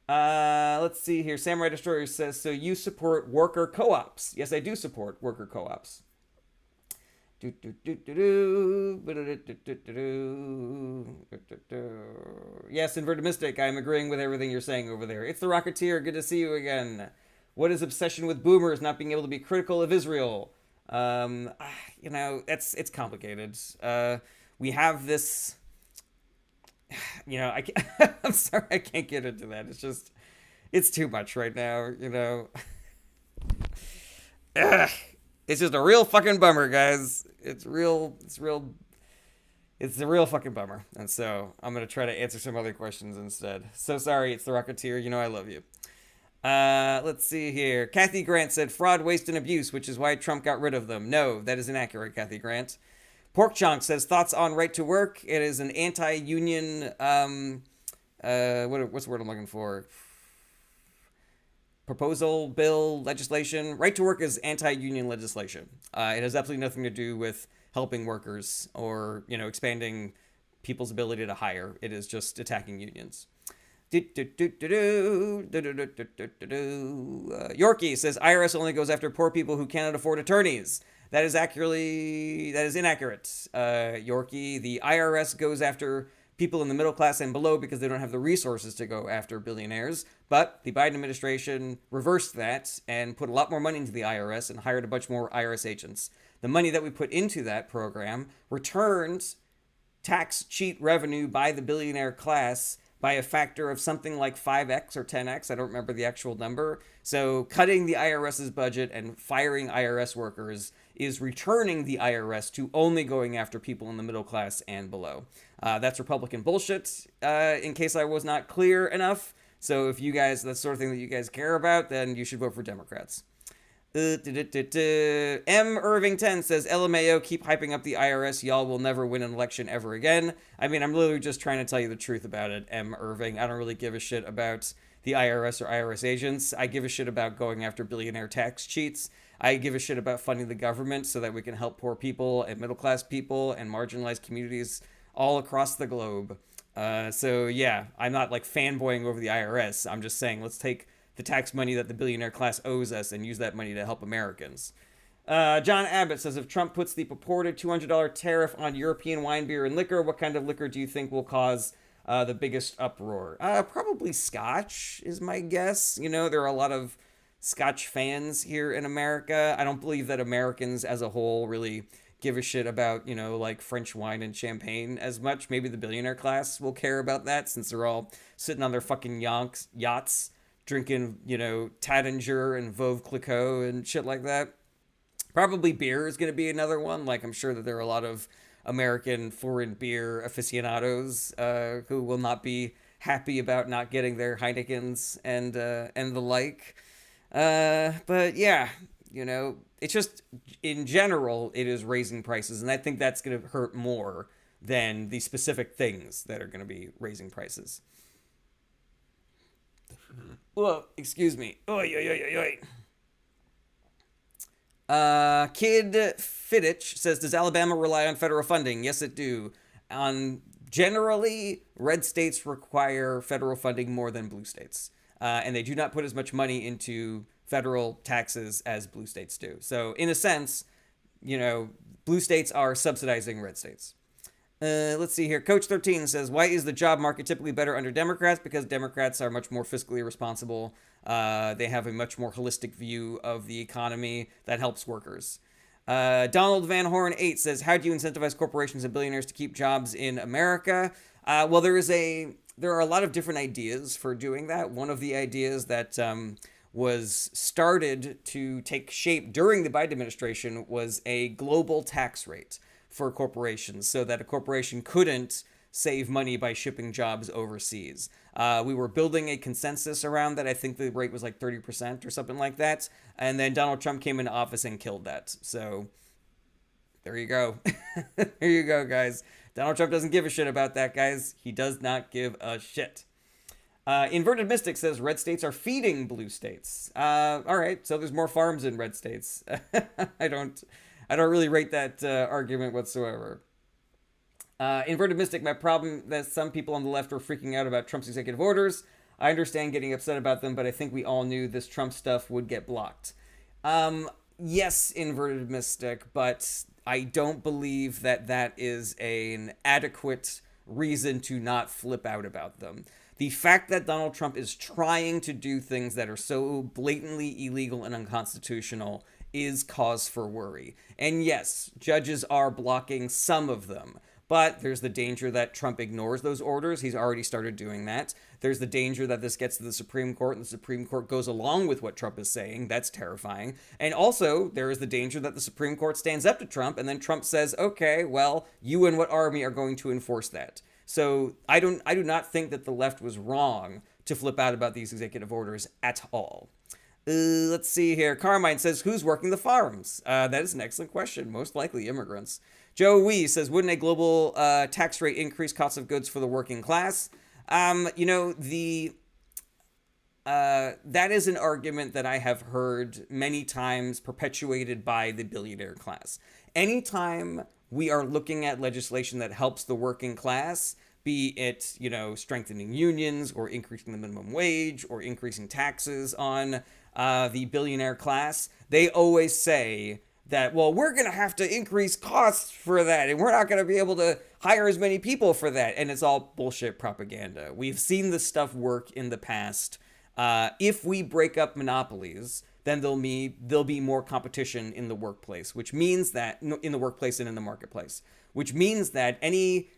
Let's see here. Samurai Destroyer says, so you support worker co-ops? Yes, I do support worker co-ops. Yes, Inverted Mystic, I'm agreeing with everything you're saying over there. It's the Rocketeer, good to see you again. What is obsession with boomers not being able to be critical of Israel? It's complicated. We have this, I'm sorry, I can't get into that. It's too much right now, It's just a real fucking bummer, guys. It's a real fucking bummer. And so I'm going to try to answer some other questions instead. So sorry, it's the Rocketeer. I love you. Let's see here. Kathy Grant said fraud, waste, and abuse, which is why Trump got rid of them. No, that is inaccurate, Kathy Grant. Pork Chunk says thoughts on right to work. It is an anti-union, what's the word I'm looking for? Proposal, bill, legislation. Right to work is anti-union legislation. It has absolutely nothing to do with helping workers or, expanding people's ability to hire. It is just attacking unions. Yorkie says IRS only goes after poor people who cannot afford attorneys. That is inaccurate. Yorkie, the IRS goes after people in the middle class and below because they don't have the resources to go after billionaires. But the Biden administration reversed that and put a lot more money into the IRS and hired a bunch more IRS agents. The money that we put into that program returned tax cheat revenue by the billionaire class by a factor of something like 5x or 10x. I don't remember the actual number. So cutting the IRS's budget and firing IRS workers is returning the IRS to only going after people in the middle class and below. That's Republican bullshit, in case I was not clear enough. So if you guys, that's the sort of thing that you guys care about, then you should vote for Democrats. M. Irving 10 says, LMAO, keep hyping up the IRS. Y'all will never win an election ever again. I mean, I'm literally just trying to tell you the truth about it, M. Irving. I don't really give a shit about the IRS or IRS agents. I give a shit about going after billionaire tax cheats. I give a shit about funding the government so that we can help poor people and middle-class people and marginalized communities all across the globe. So yeah, I'm not like fanboying over the IRS. I'm just saying, let's take the tax money that the billionaire class owes us and use that money to help Americans. John Abbott says, if Trump puts the purported $200 tariff on European wine, beer, and liquor, what kind of liquor do you think will cause the biggest uproar? Probably Scotch is my guess. You know, there are a lot of Scotch fans here in America. I don't believe that Americans as a whole really give a shit about, you know, like French wine and champagne as much. Maybe the billionaire class will care about that since they're all sitting on their fucking yachts drinking, you know, Taittinger and Veuve Clicquot and shit like that. Probably beer is going to be another one. Like, I'm sure that there are a lot of American foreign beer aficionados who will not be happy about not getting their Heinekens and the like. But yeah, you know, it's just in general, it is raising prices, and I think that's going to hurt more than the specific things that are going to be raising prices. Well, excuse me. Oy, oy, oy, oy. Kid Fittich says, does Alabama rely on federal funding? Yes, it do. On generally, red states require federal funding more than blue states, and they do not put as much money into federal taxes as blue states do. So, in a sense, you know, blue states are subsidizing red states. Let's see here. Coach 13 says, why is the job market typically better under Democrats? Because Democrats are much more fiscally responsible. They have a much more holistic view of the economy that helps workers. Donald Van Horn 8 says, how do you incentivize corporations and billionaires to keep jobs in America? Well, there are a lot of different ideas for doing that. One of the ideas that was started to take shape during the Biden administration was a global tax rate for corporations so that a corporation couldn't save money by shipping jobs overseas. We were building a consensus around that. I think the rate was like 30% or something like that. And then Donald Trump came into office and killed that. So there you go. There you go, guys. Donald Trump doesn't give a shit about that, guys. He does not give a shit. Inverted Mystic says red states are feeding blue states. All right, so there's more farms in red states. I don't really rate that argument whatsoever. Inverted Mystic, my problem that some people on the left are freaking out about Trump's executive orders. I understand getting upset about them, but I think we all knew this Trump stuff would get blocked. Yes, Inverted Mystic, but I don't believe that that is an adequate reason to not flip out about them. The fact that Donald Trump is trying to do things that are so blatantly illegal and unconstitutional is cause for worry. And yes, judges are blocking some of them. But there's the danger that Trump ignores those orders. He's already started doing that. There's the danger that this gets to the Supreme Court and the Supreme Court goes along with what Trump is saying. That's terrifying. And also, there is the danger that the Supreme Court stands up to Trump and then Trump says, okay, well, you and what army are going to enforce that? So I do not think that the left was wrong to flip out about these executive orders at all. Let's see here. Carmine says, who's working the farms? That is an excellent question. Most likely immigrants. Joe Wee says, wouldn't a global tax rate increase costs of goods for the working class? You know, that is an argument that I have heard many times perpetuated by the billionaire class. Anytime we are looking at legislation that helps the working class, be it, you know, strengthening unions or increasing the minimum wage or increasing taxes on the billionaire class, they always say that, well, we're going to have to increase costs for that, and we're not going to be able to hire as many people for that. And it's all bullshit propaganda. We've seen this stuff work in the past. If we break up monopolies, then there'll be more competition in the workplace, which means that, in the workplace and in the marketplace, which means that any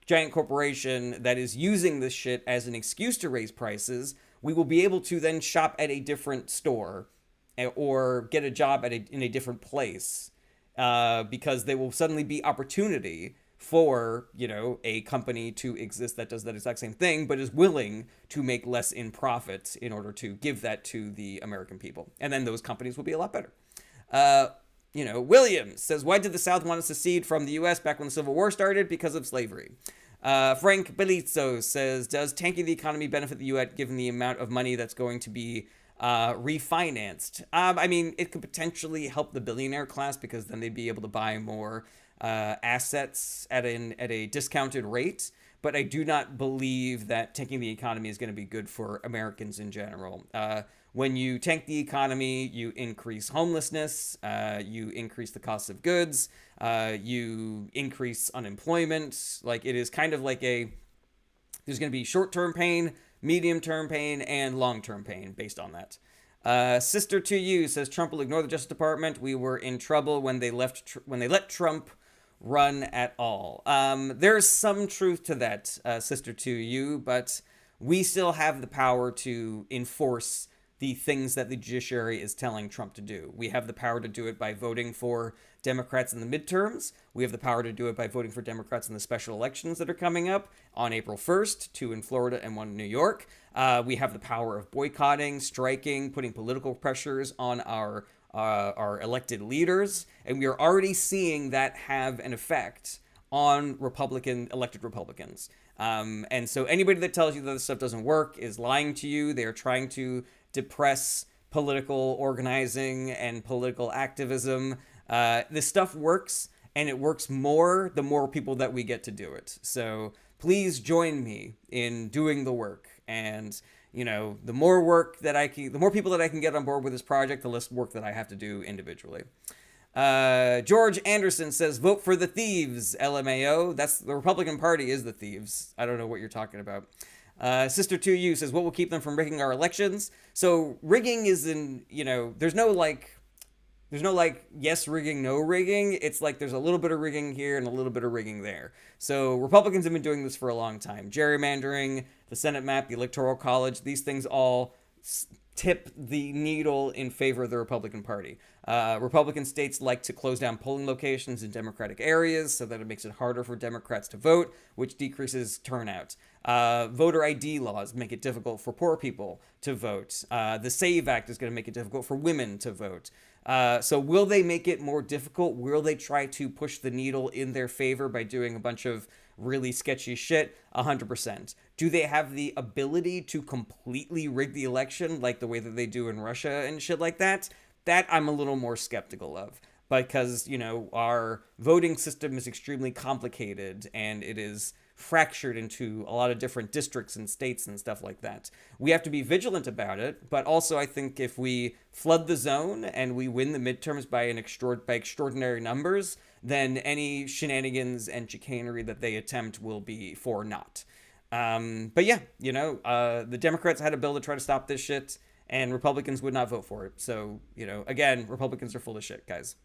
giant corporation that is using this shit as an excuse to raise prices, we will be able to then shop at a different store or get a job in a different place because there will suddenly be opportunity for, you know, a company to exist that does that exact same thing, but is willing to make less in profit in order to give that to the American people. And then those companies will be a lot better. You know, Williams says, why did the South want to secede from the U.S. back when the Civil War started? Because of slavery. Frank Belizzo says, does tanking the economy benefit the U.S. given the amount of money that's going to be refinanced? I mean, it could potentially help the billionaire class because then they'd be able to buy more assets at a discounted rate. But I do not believe that tanking the economy is going to be good for Americans in general. When you tank the economy, you increase homelessness, you increase the cost of goods, you increase unemployment. Like, it is kind of like There's going to be short-term pain, medium-term pain, and long-term pain based on that. Sister to you says Trump will ignore the Justice Department. We were in trouble when they let Trump run at all. There's some truth to that, sister to you, but we still have the power to enforce the things that the judiciary is telling Trump to do. We have the power to do it by voting for Democrats in the midterms. We have the power to do it by voting for Democrats in the special elections that are coming up on April 1st, 2 in Florida and 1 in New York. We have the power of boycotting, striking, putting political pressures on our elected leaders. And we are already seeing that have an effect on elected Republicans. And so anybody that tells you that this stuff doesn't work is lying to you. They are trying to depress political organizing and political activism. This stuff works, and it works more the more people that we get to do it. So please join me in doing the work. And, the more people that I can get on board with this project, the less work that I have to do individually. George Anderson says, vote for the thieves, LMAO. That's the Republican Party is the thieves. I don't know what you're talking about. Sister 2U says, what will keep them from rigging our elections? So rigging is there's no yes rigging, no rigging. It's like there's a little bit of rigging here and a little bit of rigging there. So Republicans have been doing this for a long time. Gerrymandering, the Senate map, the Electoral College, these things all tip the needle in favor of the Republican Party. Republican states like to close down polling locations in Democratic areas so that it makes it harder for Democrats to vote, which decreases turnout. Voter ID laws make it difficult for poor people to vote. The SAVE Act is going to make it difficult for women to vote. So will they make it more difficult? Will they try to push the needle in their favor by doing a bunch of really sketchy shit? 100%. Do they have the ability to completely rig the election like the way that they do in Russia and shit like that? That I'm a little more skeptical of, because, our voting system is extremely complicated and it is fractured into a lot of different districts and states and stuff like that. We have to be vigilant about it, but also I think if we flood the zone and we win the midterms by extraordinary numbers, then any shenanigans and chicanery that they attempt will be for naught. But yeah, the Democrats had a bill to try to stop this shit, and Republicans would not vote for it. So, again, Republicans are full of shit, guys.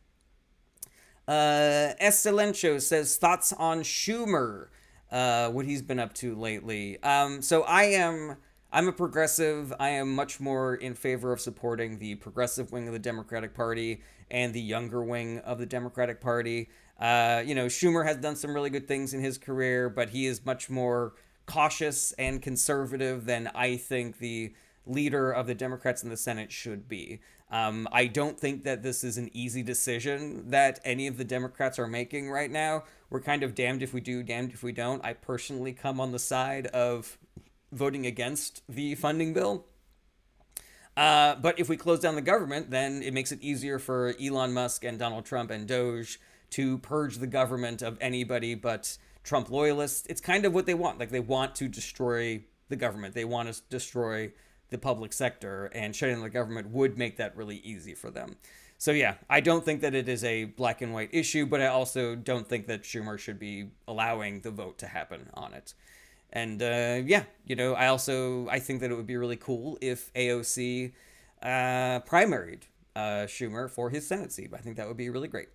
Silencio says, thoughts on Schumer, what he's been up to lately. So I'm a progressive. I am much more in favor of supporting the progressive wing of the Democratic Party and the younger wing of the Democratic Party. Schumer has done some really good things in his career, but he is much more cautious and conservative than I think the leader of the Democrats in the Senate should be. I don't think that this is an easy decision that any of the Democrats are making right now. We're kind of damned if we do, damned if we don't. I personally come on the side of voting against the funding bill. But if we close down the government, then it makes it easier for Elon Musk and Donald Trump and Doge to purge the government of anybody but Trump loyalists. It's kind of what they want. Like, they want to destroy the government. They want to destroy the public sector, and shutting down the government would make that really easy for them. So yeah, I don't think that it is a black and white issue, but I also don't think that Schumer should be allowing the vote to happen on it. And I think that it would be really cool if AOC primaried Schumer for his Senate seat. I think that would be really great.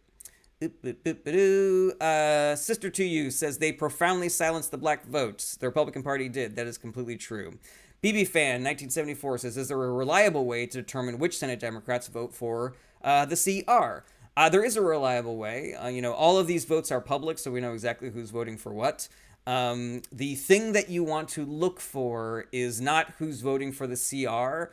Sister to you says they profoundly silenced the black votes. The Republican Party did. That is completely true. BB Fan 1974 says, is there a reliable way to determine which Senate Democrats vote for the CR? There is a reliable way. All of these votes are public, so we know exactly who's voting for what. The thing that you want to look for is not who's voting for the CR,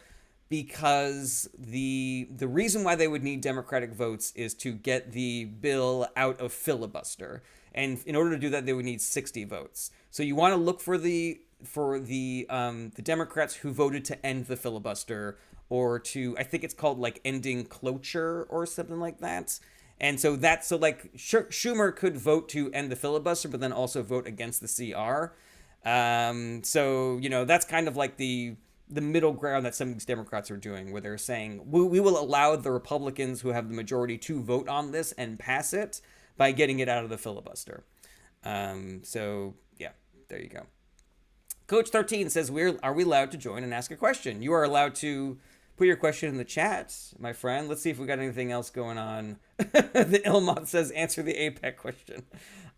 because the reason why they would need Democratic votes is to get the bill out of filibuster. And in order to do that, they would need 60 votes. So you want to look for the Democrats who voted to end the filibuster, or to, I think it's called like ending cloture or something like that. And so Schumer could vote to end the filibuster, but then also vote against the CR. That's kind of like the middle ground that some of these Democrats are doing, where they're saying, we will allow the Republicans who have the majority to vote on this and pass it by getting it out of the filibuster. There you go. Coach 13 says, are we allowed to join and ask a question? You are allowed to put your question in the chat, my friend. Let's see if we got anything else going on. The Ilmoth says, answer the APEC question.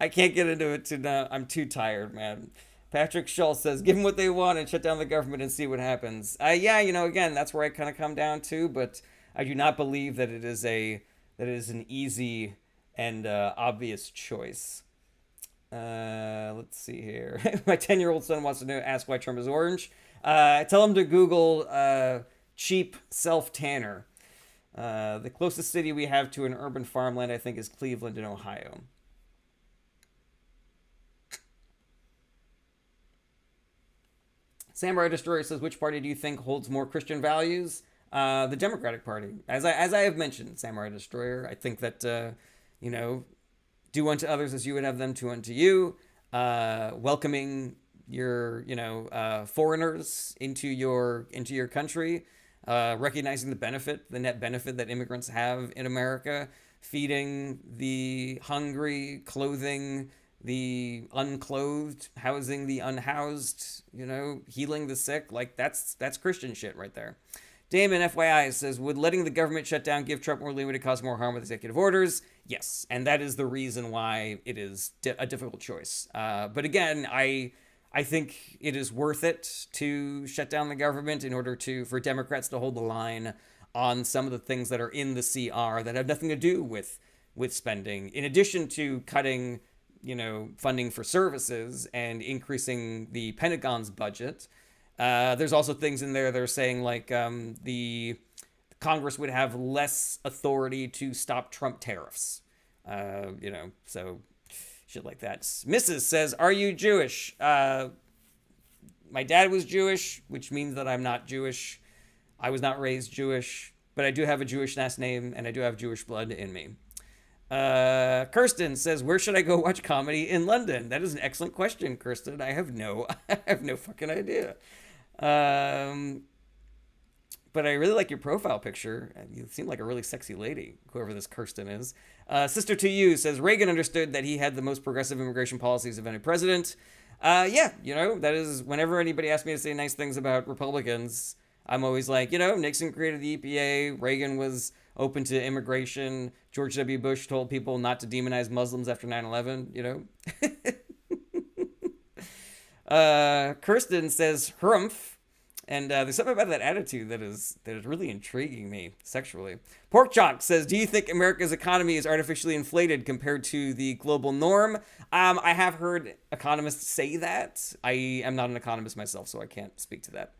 I can't get into it tonight. I'm too tired, man. Patrick Schultz says, give them what they want and shut down the government and see what happens. Yeah, again, that's where I kind of come down to, but I do not believe that it is an easy and obvious choice. Let's see here. My 10-year-old son wants to ask why Trump is orange. Tell him to Google cheap self-tanner. The closest city we have to an urban farmland, I think, is Cleveland in Ohio. Samurai Destroyer says, which party do you think holds more Christian values? The Democratic Party. As I have mentioned, Samurai Destroyer, I think that, do unto others as you would have them do unto you. Welcoming your, foreigners into your country. Recognizing the net benefit that immigrants have in America. Feeding the hungry, clothing the unclothed, housing the unhoused, healing the sick. Like, that's Christian shit right there. Damon, FYI, says, would letting the government shut down give Trump more leeway to cause more harm with executive orders? Yes, and that is the reason why it is a difficult choice. But again, I think it is worth it to shut down the government in order for Democrats to hold the line on some of the things that are in the CR that have nothing to do with spending. In addition to cutting funding for services and increasing the Pentagon's budget. There's also things in there that are saying like the Congress would have less authority to stop Trump tariffs. So shit like that. Mrs. says, are you Jewish? My dad was Jewish, which means that I'm not Jewish. I was not raised Jewish, but I do have a Jewish last name and I do have Jewish blood in me. Kirsten says, where should I go watch comedy in London? That is an excellent question, Kirsten. I have no fucking idea. But I really like your profile picture. You seem like a really sexy lady, whoever this Kirsten is. Sister to You says, Reagan understood that he had the most progressive immigration policies of any president. Yeah, that is, whenever anybody asks me to say nice things about Republicans, I'm always like, Nixon created the EPA, Reagan was open to immigration, George W. Bush told people not to demonize Muslims after 9/11, Kirsten says, Hrumph. And there's something about that attitude that is really intriguing me sexually. Pork Chop says, do you think America's economy is artificially inflated compared to the global norm? I have heard economists say that. I am not an economist myself, so I can't speak to that.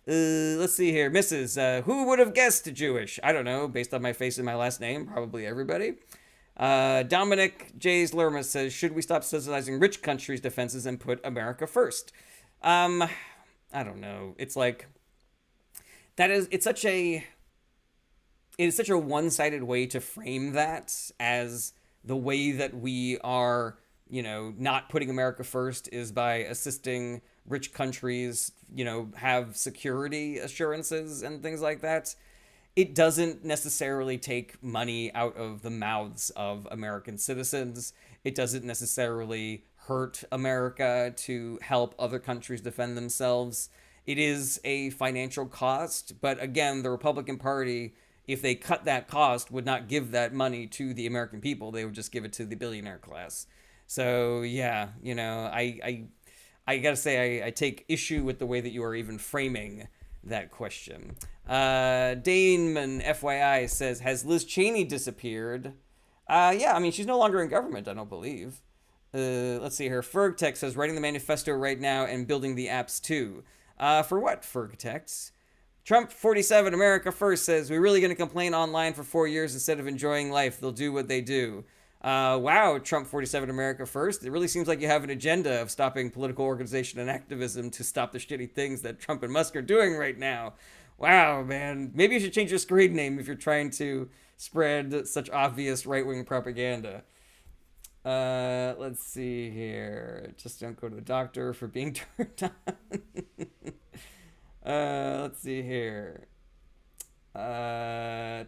Let's see here. Mrs. Who would have guessed Jewish? I don't know. Based on my face and my last name, probably everybody. Dominic J's Lerma says, should we stop subsidizing rich countries' defenses and put America first? I don't know. It's like, it's such a one-sided way to frame that, as the way that we are, not putting America first is by assisting rich countries, have security assurances and things like that. It doesn't necessarily take money out of the mouths of American citizens. It doesn't necessarily hurt America to help other countries defend themselves. It is a financial cost, but again, the Republican Party, if they cut that cost, would not give that money to the American people. They would just give it to the billionaire class. So yeah, I gotta say, I take issue with the way that you are even framing that question. Damon, FYI, says, has Liz Cheney disappeared? Yeah, I mean, she's no longer in government, I don't believe. Let's see here. Fergtech says, writing the manifesto right now and building the apps too. For what, Fergtech? Trump 47 America First says, we're really going to complain online for 4 years instead of enjoying life. They'll do what they do. Wow, Trump 47 America First. It really seems like you have an agenda of stopping political organization and activism to stop the shitty things that Trump and Musk are doing right now. Wow, man. Maybe you should change your screen name if you're trying to spread such obvious right-wing propaganda. Let's see here. Just don't go to the doctor for being turned on. Let's see here.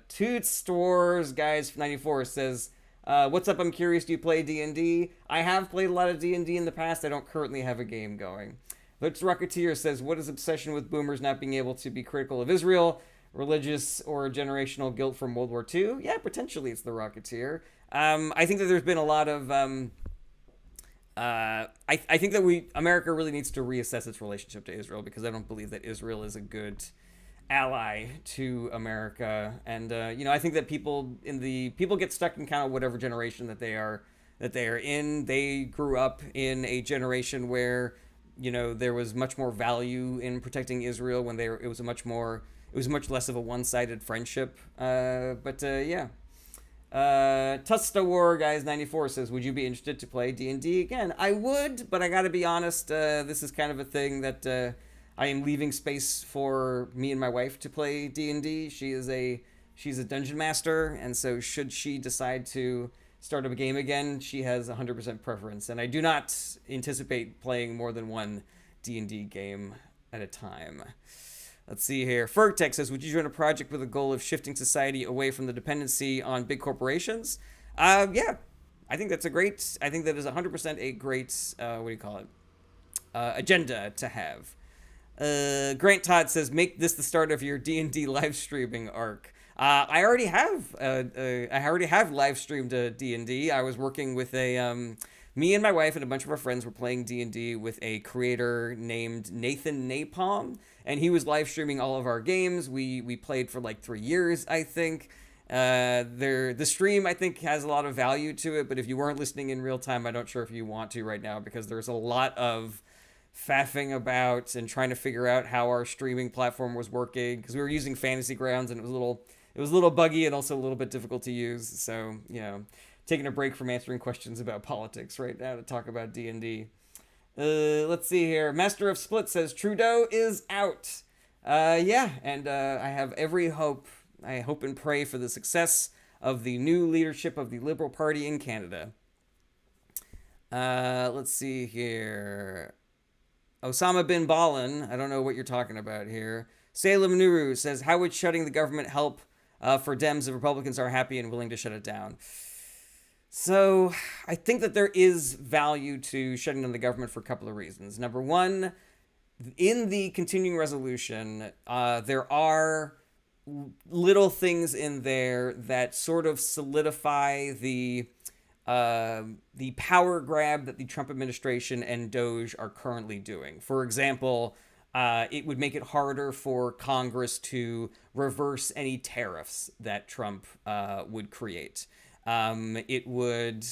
Toots Stores Guys 94 says, what's up? I'm curious. Do you play D&D? I have played a lot of D&D in the past. I don't currently have a game going. The Rocketeer says, what is obsession with boomers not being able to be critical of Israel? Religious or generational guilt from World War II? Yeah, potentially it's the Rocketeer. I think that there's been a lot of I think that America really needs to reassess its relationship to Israel, because I don't believe that Israel is a good ally to America. And I think that people get stuck in kind of whatever generation that they are in. They grew up in a generation where there was much more value in protecting Israel, when it was much less of a one-sided friendship. But yeah. Tusta War Guys 94 says, would you be interested to play D&D again? I would, but I gotta be honest, this is kind of a thing that I am leaving space for me and my wife to play D&D. She's a dungeon master, and so should she decide to start up a game again, she has 100% preference, and I do not anticipate playing more than one D&D game at a time. Let's see here. Fergtech says, would you join a project with a goal of shifting society away from the dependency on big corporations? Yeah. I think that is 100% a great, agenda to have. Grant Todd says, make this the start of your D&D live streaming arc. I already have live streamed a D&D. I was working with me and my wife and a bunch of our friends were playing D&D with a creator named Nathan Napalm, and he was live streaming all of our games. We played for like 3 years, I think. The stream, I think, has a lot of value to it, but if you weren't listening in real time, I'm not sure if you want to right now, because there's a lot of faffing about and trying to figure out how our streaming platform was working, because we were using Fantasy Grounds, and it was a little buggy and also a little bit difficult to use. So, taking a break from answering questions about politics right now to talk about D&D. Let's see here. Master of Split says, Trudeau is out. Yeah, and I have every hope. I hope and pray for the success of the new leadership of the Liberal Party in Canada. Let's see here. Osama bin Laden, I don't know what you're talking about here. Salem Nuru says, how would shutting the government help for Dems if Republicans are happy and willing to shut it down? So I think that there is value to shutting down the government for a couple of reasons. Number one, in the continuing resolution, there are little things in there that sort of solidify the power grab that the Trump administration and Doge are currently doing. For example, it would make it harder for Congress to reverse any tariffs that Trump would create. It would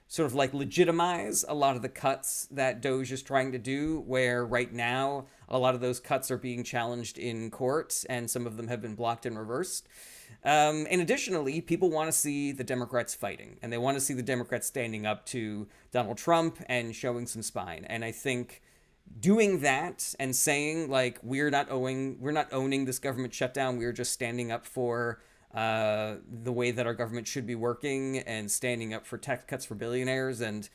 sort of like legitimize a lot of the cuts that Doge is trying to do, where right now a lot of those cuts are being challenged in court, and some of them have been blocked and reversed. And additionally, people want to see the Democrats fighting, and they want to see the Democrats standing up to Donald Trump and showing some spine. And I think doing that and saying, like, we're not owning this government shutdown, we're just standing up for the way that our government should be working, and standing up for tax cuts for billionaires, and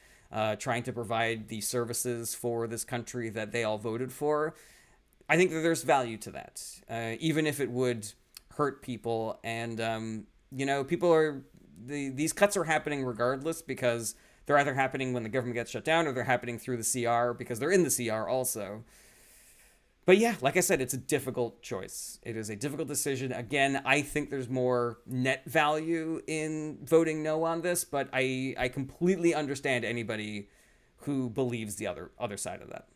trying to provide the services for this country that they all voted for. I think that there's value to that, even if it would hurt people. And these cuts are happening regardless, because they're either happening when the government gets shut down, or they're happening through the CR because they're in the CR also. But yeah, like I said, it's a difficult choice. It is a difficult decision. Again, I think there's more net value in voting no on this, but I completely understand anybody who believes the other side of that.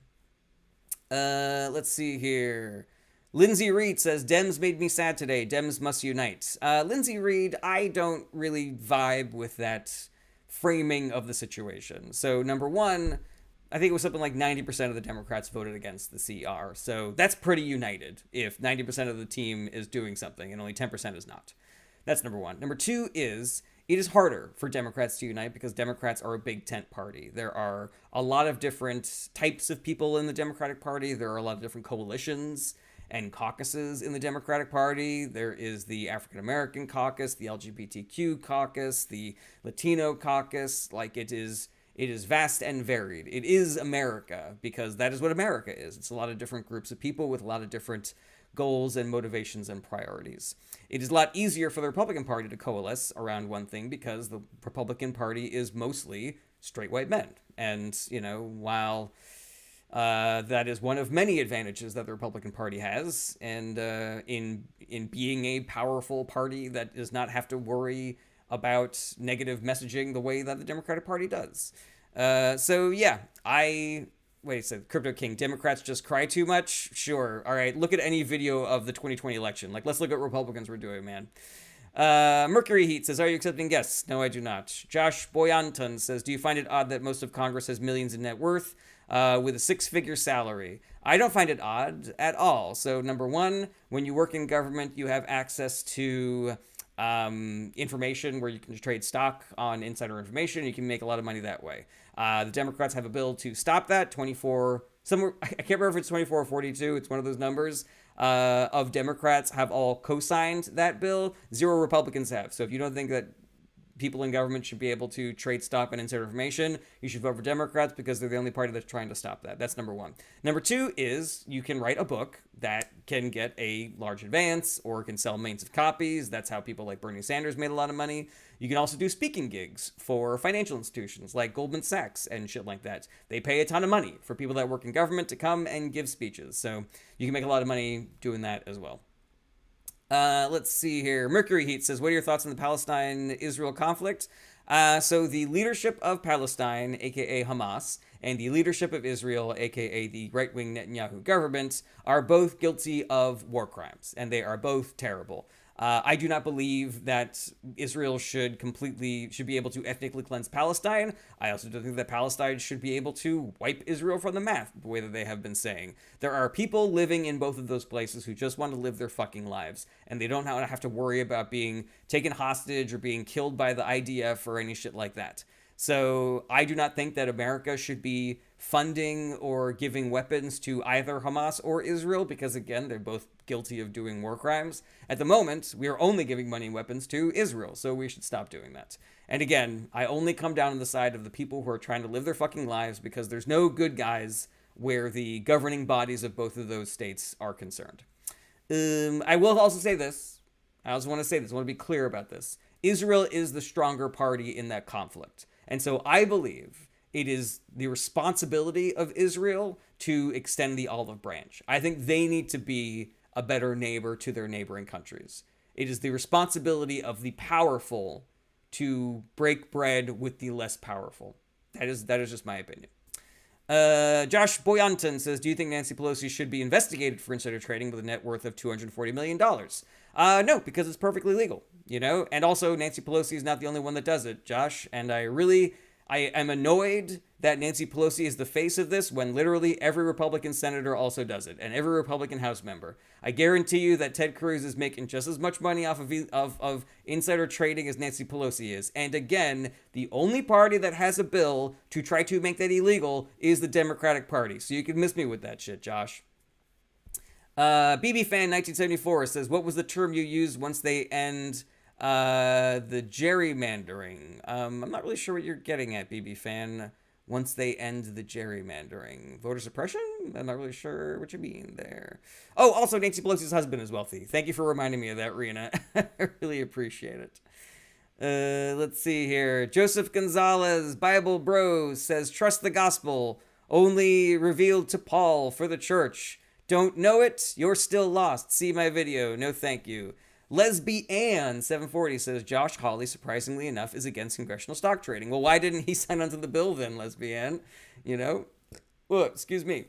Let's see here. Lindsay Reed says, Dems made me sad today. Dems must unite. Lindsay Reed, I don't really vibe with that framing of the situation. So number one, I think it was something like 90% of the Democrats voted against the CR. So that's pretty united if 90% of the team is doing something and only 10% is not. That's number one. Number two is, it is harder for Democrats to unite because Democrats are a big tent party. There are a lot of different types of people in the Democratic Party. There are a lot of different coalitions and caucuses in the Democratic Party. There is the African American caucus, the LGBTQ caucus, the Latino caucus. Like, it is vast and varied. It is America, because that is what America is. It's a lot of different groups of people with a lot of different goals and motivations and priorities. It is a lot easier for the Republican Party to coalesce around one thing, because the Republican Party is mostly straight white men. And, while That is one of many advantages that the Republican Party has, and in being a powerful party that does not have to worry about negative messaging the way that the Democratic Party does. So yeah, wait a second, Crypto King, Democrats just cry too much? Sure. All right, look at any video of the 2020 election. Like, let's look at what Republicans were doing, man. Mercury Heat says, are you accepting guests? No, I do not. Josh Boyanton says, do you find it odd that most of Congress has millions in net worth with a six-figure salary? I don't find it odd at all. So number one, when you work in government, you have access to information where you can trade stock on insider information. You can make a lot of money that way. The Democrats have a bill to stop that. 24, somewhere, I can't remember if it's 24 or 42. It's one of those numbers. Of Democrats have all co-signed that bill. 0 Republicans have. So if you don't think that people in government should be able to trade stock and insider information, you should vote for Democrats because they're the only party that's trying to stop that. That's number one. Number two is you can write a book that can get a large advance or can sell millions of copies. That's how people like Bernie Sanders made a lot of money. You can also do speaking gigs for financial institutions like Goldman Sachs and shit like that. They pay a ton of money for people that work in government to come and give speeches. So you can make a lot of money doing that as well. Let's see here. Mercury Heat says, what are your thoughts on the Palestine-Israel conflict? So the leadership of Palestine, aka Hamas, and the leadership of Israel, aka the right-wing Netanyahu government, are both guilty of war crimes, and they are both terrible. I do not believe that Israel should be able to ethnically cleanse Palestine. I also don't think that Palestine should be able to wipe Israel from the map, the way that they have been saying. There are people living in both of those places who just want to live their fucking lives, and they don't have to worry about being taken hostage or being killed by the IDF or any shit like that. So I do not think that America should be funding or giving weapons to either Hamas or Israel because, again, they're both guilty of doing war crimes. At the moment, we are only giving money and weapons to Israel, so we should stop doing that. And again, I only come down on the side of the people who are trying to live their fucking lives because there's no good guys where the governing bodies of both of those states are concerned. I will also say this. I also want to say this. I want to be clear about this. Israel is the stronger party in that conflict. And so I believe it is the responsibility of Israel to extend the olive branch. I think they need to be a better neighbor to their neighboring countries. It is the responsibility of the powerful to break bread with the less powerful. That is just my opinion. Josh Boyanton says, do you think Nancy Pelosi should be investigated for insider trading with a net worth of $240 million? No, because it's perfectly legal, you know? And also, Nancy Pelosi is not the only one that does it, Josh. And I am annoyed that Nancy Pelosi is the face of this when literally every Republican senator also does it, and every Republican House member. I guarantee you that Ted Cruz is making just as much money off of insider trading as Nancy Pelosi is. And again, the only party that has a bill to try to make that illegal is the Democratic Party. So you can miss me with that shit, Josh. BB Fan 1974 says, what was the term you used once they end the gerrymandering? I'm not really sure what you're getting at, BB Fan. Once they end the gerrymandering. Voter suppression? I'm not really sure what you mean there. Oh, also Nancy Pelosi's husband is wealthy. Thank you for reminding me of that, Rena. I really appreciate it. Let's see here. Joseph Gonzalez, Bible Bros, says, trust the gospel, only revealed to Paul for the church. Don't know it? You're still lost. See my video. No thank you. Lesbian 740 says, Josh Hawley, surprisingly enough, is against congressional stock trading. Well, why didn't he sign onto the bill then, Lesbian? You know? Oh, excuse me.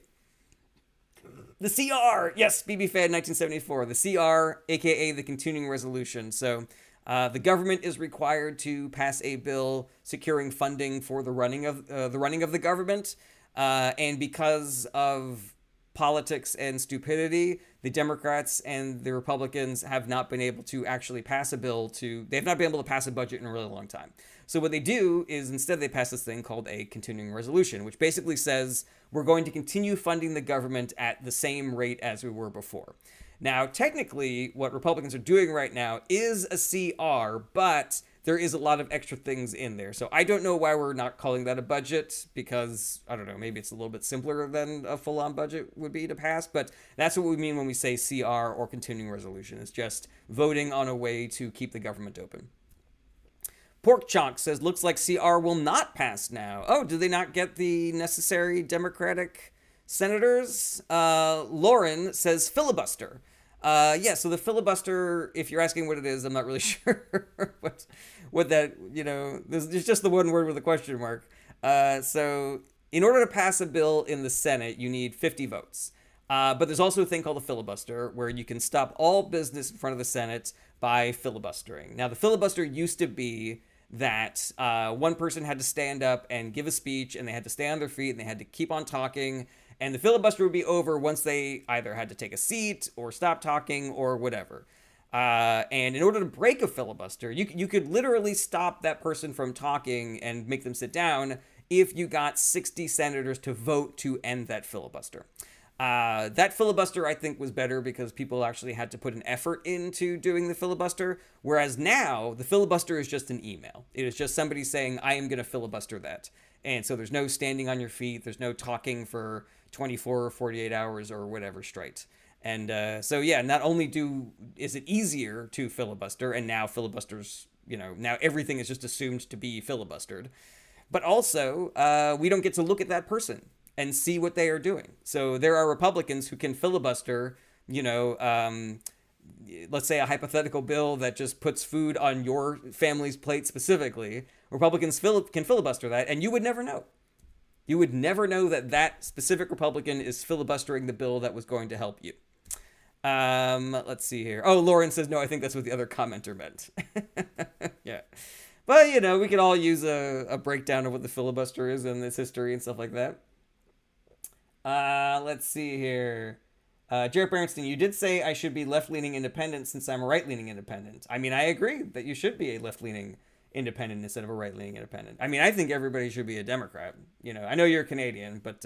The CR! Yes, BB Fan 1974. The CR, aka the continuing resolution. So, the government is required to pass a bill securing funding for the running of the government. And because of politics and stupidity, the Democrats and the Republicans have not been able to actually pass a bill they've not been able to pass a budget in a really long time. So what they do is instead they pass this thing called a continuing resolution, which basically says we're going to continue funding the government at the same rate as we were before. Now, technically, what Republicans are doing right now is a CR, but there is a lot of extra things in there. So I don't know why we're not calling that a budget because, I don't know, maybe it's a little bit simpler than a full-on budget would be to pass. But that's what we mean when we say CR or continuing resolution. It's just voting on a way to keep the government open. Pork Chonk says, looks like CR will not pass now. Oh, do they not get the necessary Democratic senators. Lauren says filibuster. Yeah, so the filibuster, if you're asking what it is, I'm not really sure what that, there's just the one word with a question mark. So in order to pass a bill in the Senate, you need 50 votes. But there's also a thing called a filibuster where you can stop all business in front of the Senate by filibustering. Now, the filibuster used to be that one person had to stand up and give a speech, and they had to stay on their feet, and they had to keep on talking, and the filibuster would be over once they either had to take a seat or stop talking or whatever. And in order to break a filibuster, you could literally stop that person from talking and make them sit down if you got 60 senators to vote to end that filibuster. That filibuster, I think, was better because people actually had to put an effort into doing the filibuster. Whereas now, the filibuster is just an email. It is just somebody saying, I am going to filibuster that. And so there's no standing on your feet. There's no talking for 24 or 48 hours or whatever straight. And so, yeah, not only is it easier to filibuster, and now filibusters, now everything is just assumed to be filibustered, but also we don't get to look at that person and see what they are doing. So there are Republicans who can filibuster, let's say a hypothetical bill that just puts food on your family's plate specifically. Republicans can filibuster that, and you would never know. You would never know that specific Republican is filibustering the bill that was going to help you. Let's see here. Oh, Lauren says, no, I think that's what the other commenter meant. Yeah. But, we could all use a breakdown of what the filibuster is and its history and stuff like that. Let's see here. Jarrett Berenstein, you did say I should be left-leaning independent since I'm a right-leaning independent. I mean, I agree that you should be a left-leaning independent instead of a right-leaning independent. I mean, I think everybody should be a Democrat. I know you're Canadian, but,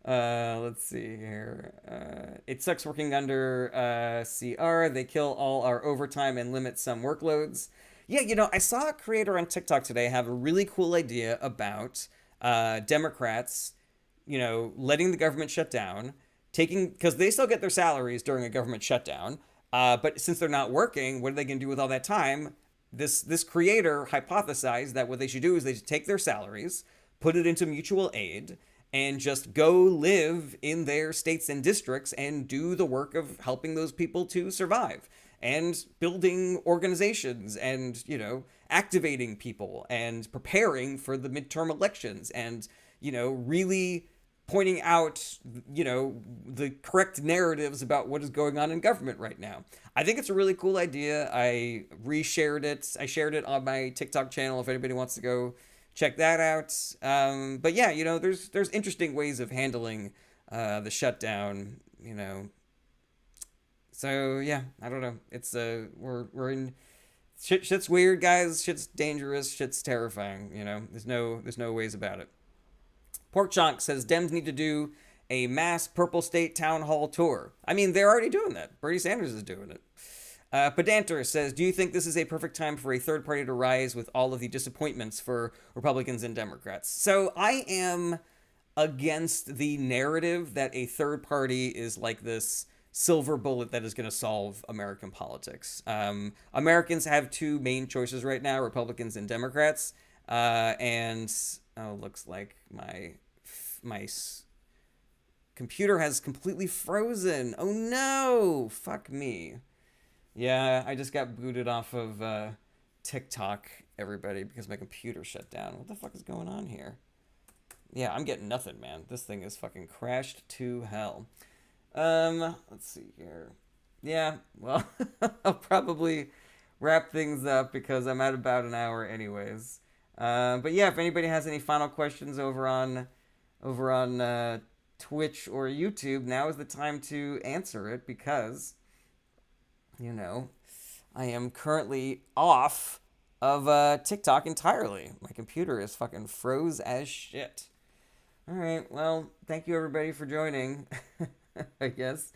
let's see here. It sucks working under CR. They kill all our overtime and limit some workloads. Yeah, I saw a creator on TikTok today have a really cool idea about Democrats letting the government shut down, because they still get their salaries during a government shutdown. But since they're not working, what are they going to do with all that time? This creator hypothesized that what they should do is they should take their salaries, put it into mutual aid, and just go live in their states and districts and do the work of helping those people to survive and building organizations and, activating people and preparing for the midterm elections and, really pointing out, the correct narratives about what is going on in government right now. I think it's a really cool idea. I reshared it. I shared it on my TikTok channel if anybody wants to go check that out. But yeah, there's interesting ways of handling the shutdown, So yeah, I don't know. It's we're in shit's weird, guys. Shit's dangerous. Shit's terrifying. There's no ways about it. Pork Chonk says Dems need to do a mass Purple State town hall tour. I mean, they're already doing that. Bernie Sanders is doing it. Pedanter says, do you think this is a perfect time for a third party to rise with all of the disappointments for Republicans and Democrats? So I am against the narrative that a third party is like this silver bullet that is going to solve American politics. Americans have two main choices right now, Republicans and Democrats. Looks like my computer has completely frozen. Oh no, fuck me. Yeah, I just got booted off of TikTok, everybody, because my computer shut down. What the fuck is going on here? Yeah, I'm getting nothing, man. This thing is fucking crashed to hell. Let's see here. Yeah, well, I'll probably wrap things up because I'm at about an hour anyways. But yeah, if anybody has any final questions over on Twitch or YouTube, now is the time to answer it because, I am currently off of TikTok entirely. My computer is fucking froze as shit. All right, well, thank you everybody for joining, I guess.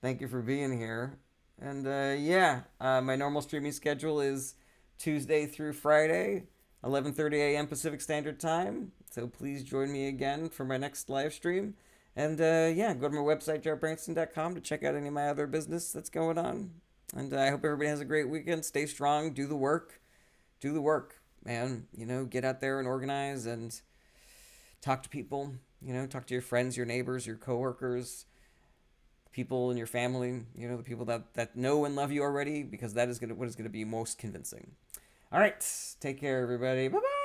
Thank you for being here. And my normal streaming schedule is Tuesday through Friday, 11:30 a.m. Pacific Standard Time. So please join me again for my next live stream. And go to my website, jarrettberenstein.com, to check out any of my other business that's going on. And I hope everybody has a great weekend. Stay strong. Do the work. Do the work, man. Get out there and organize and talk to people. You know, talk to your friends, your neighbors, your coworkers, people in your family, you know, the people that know and love you already, because that is what is gonna be most convincing. All right, take care, everybody. Bye bye.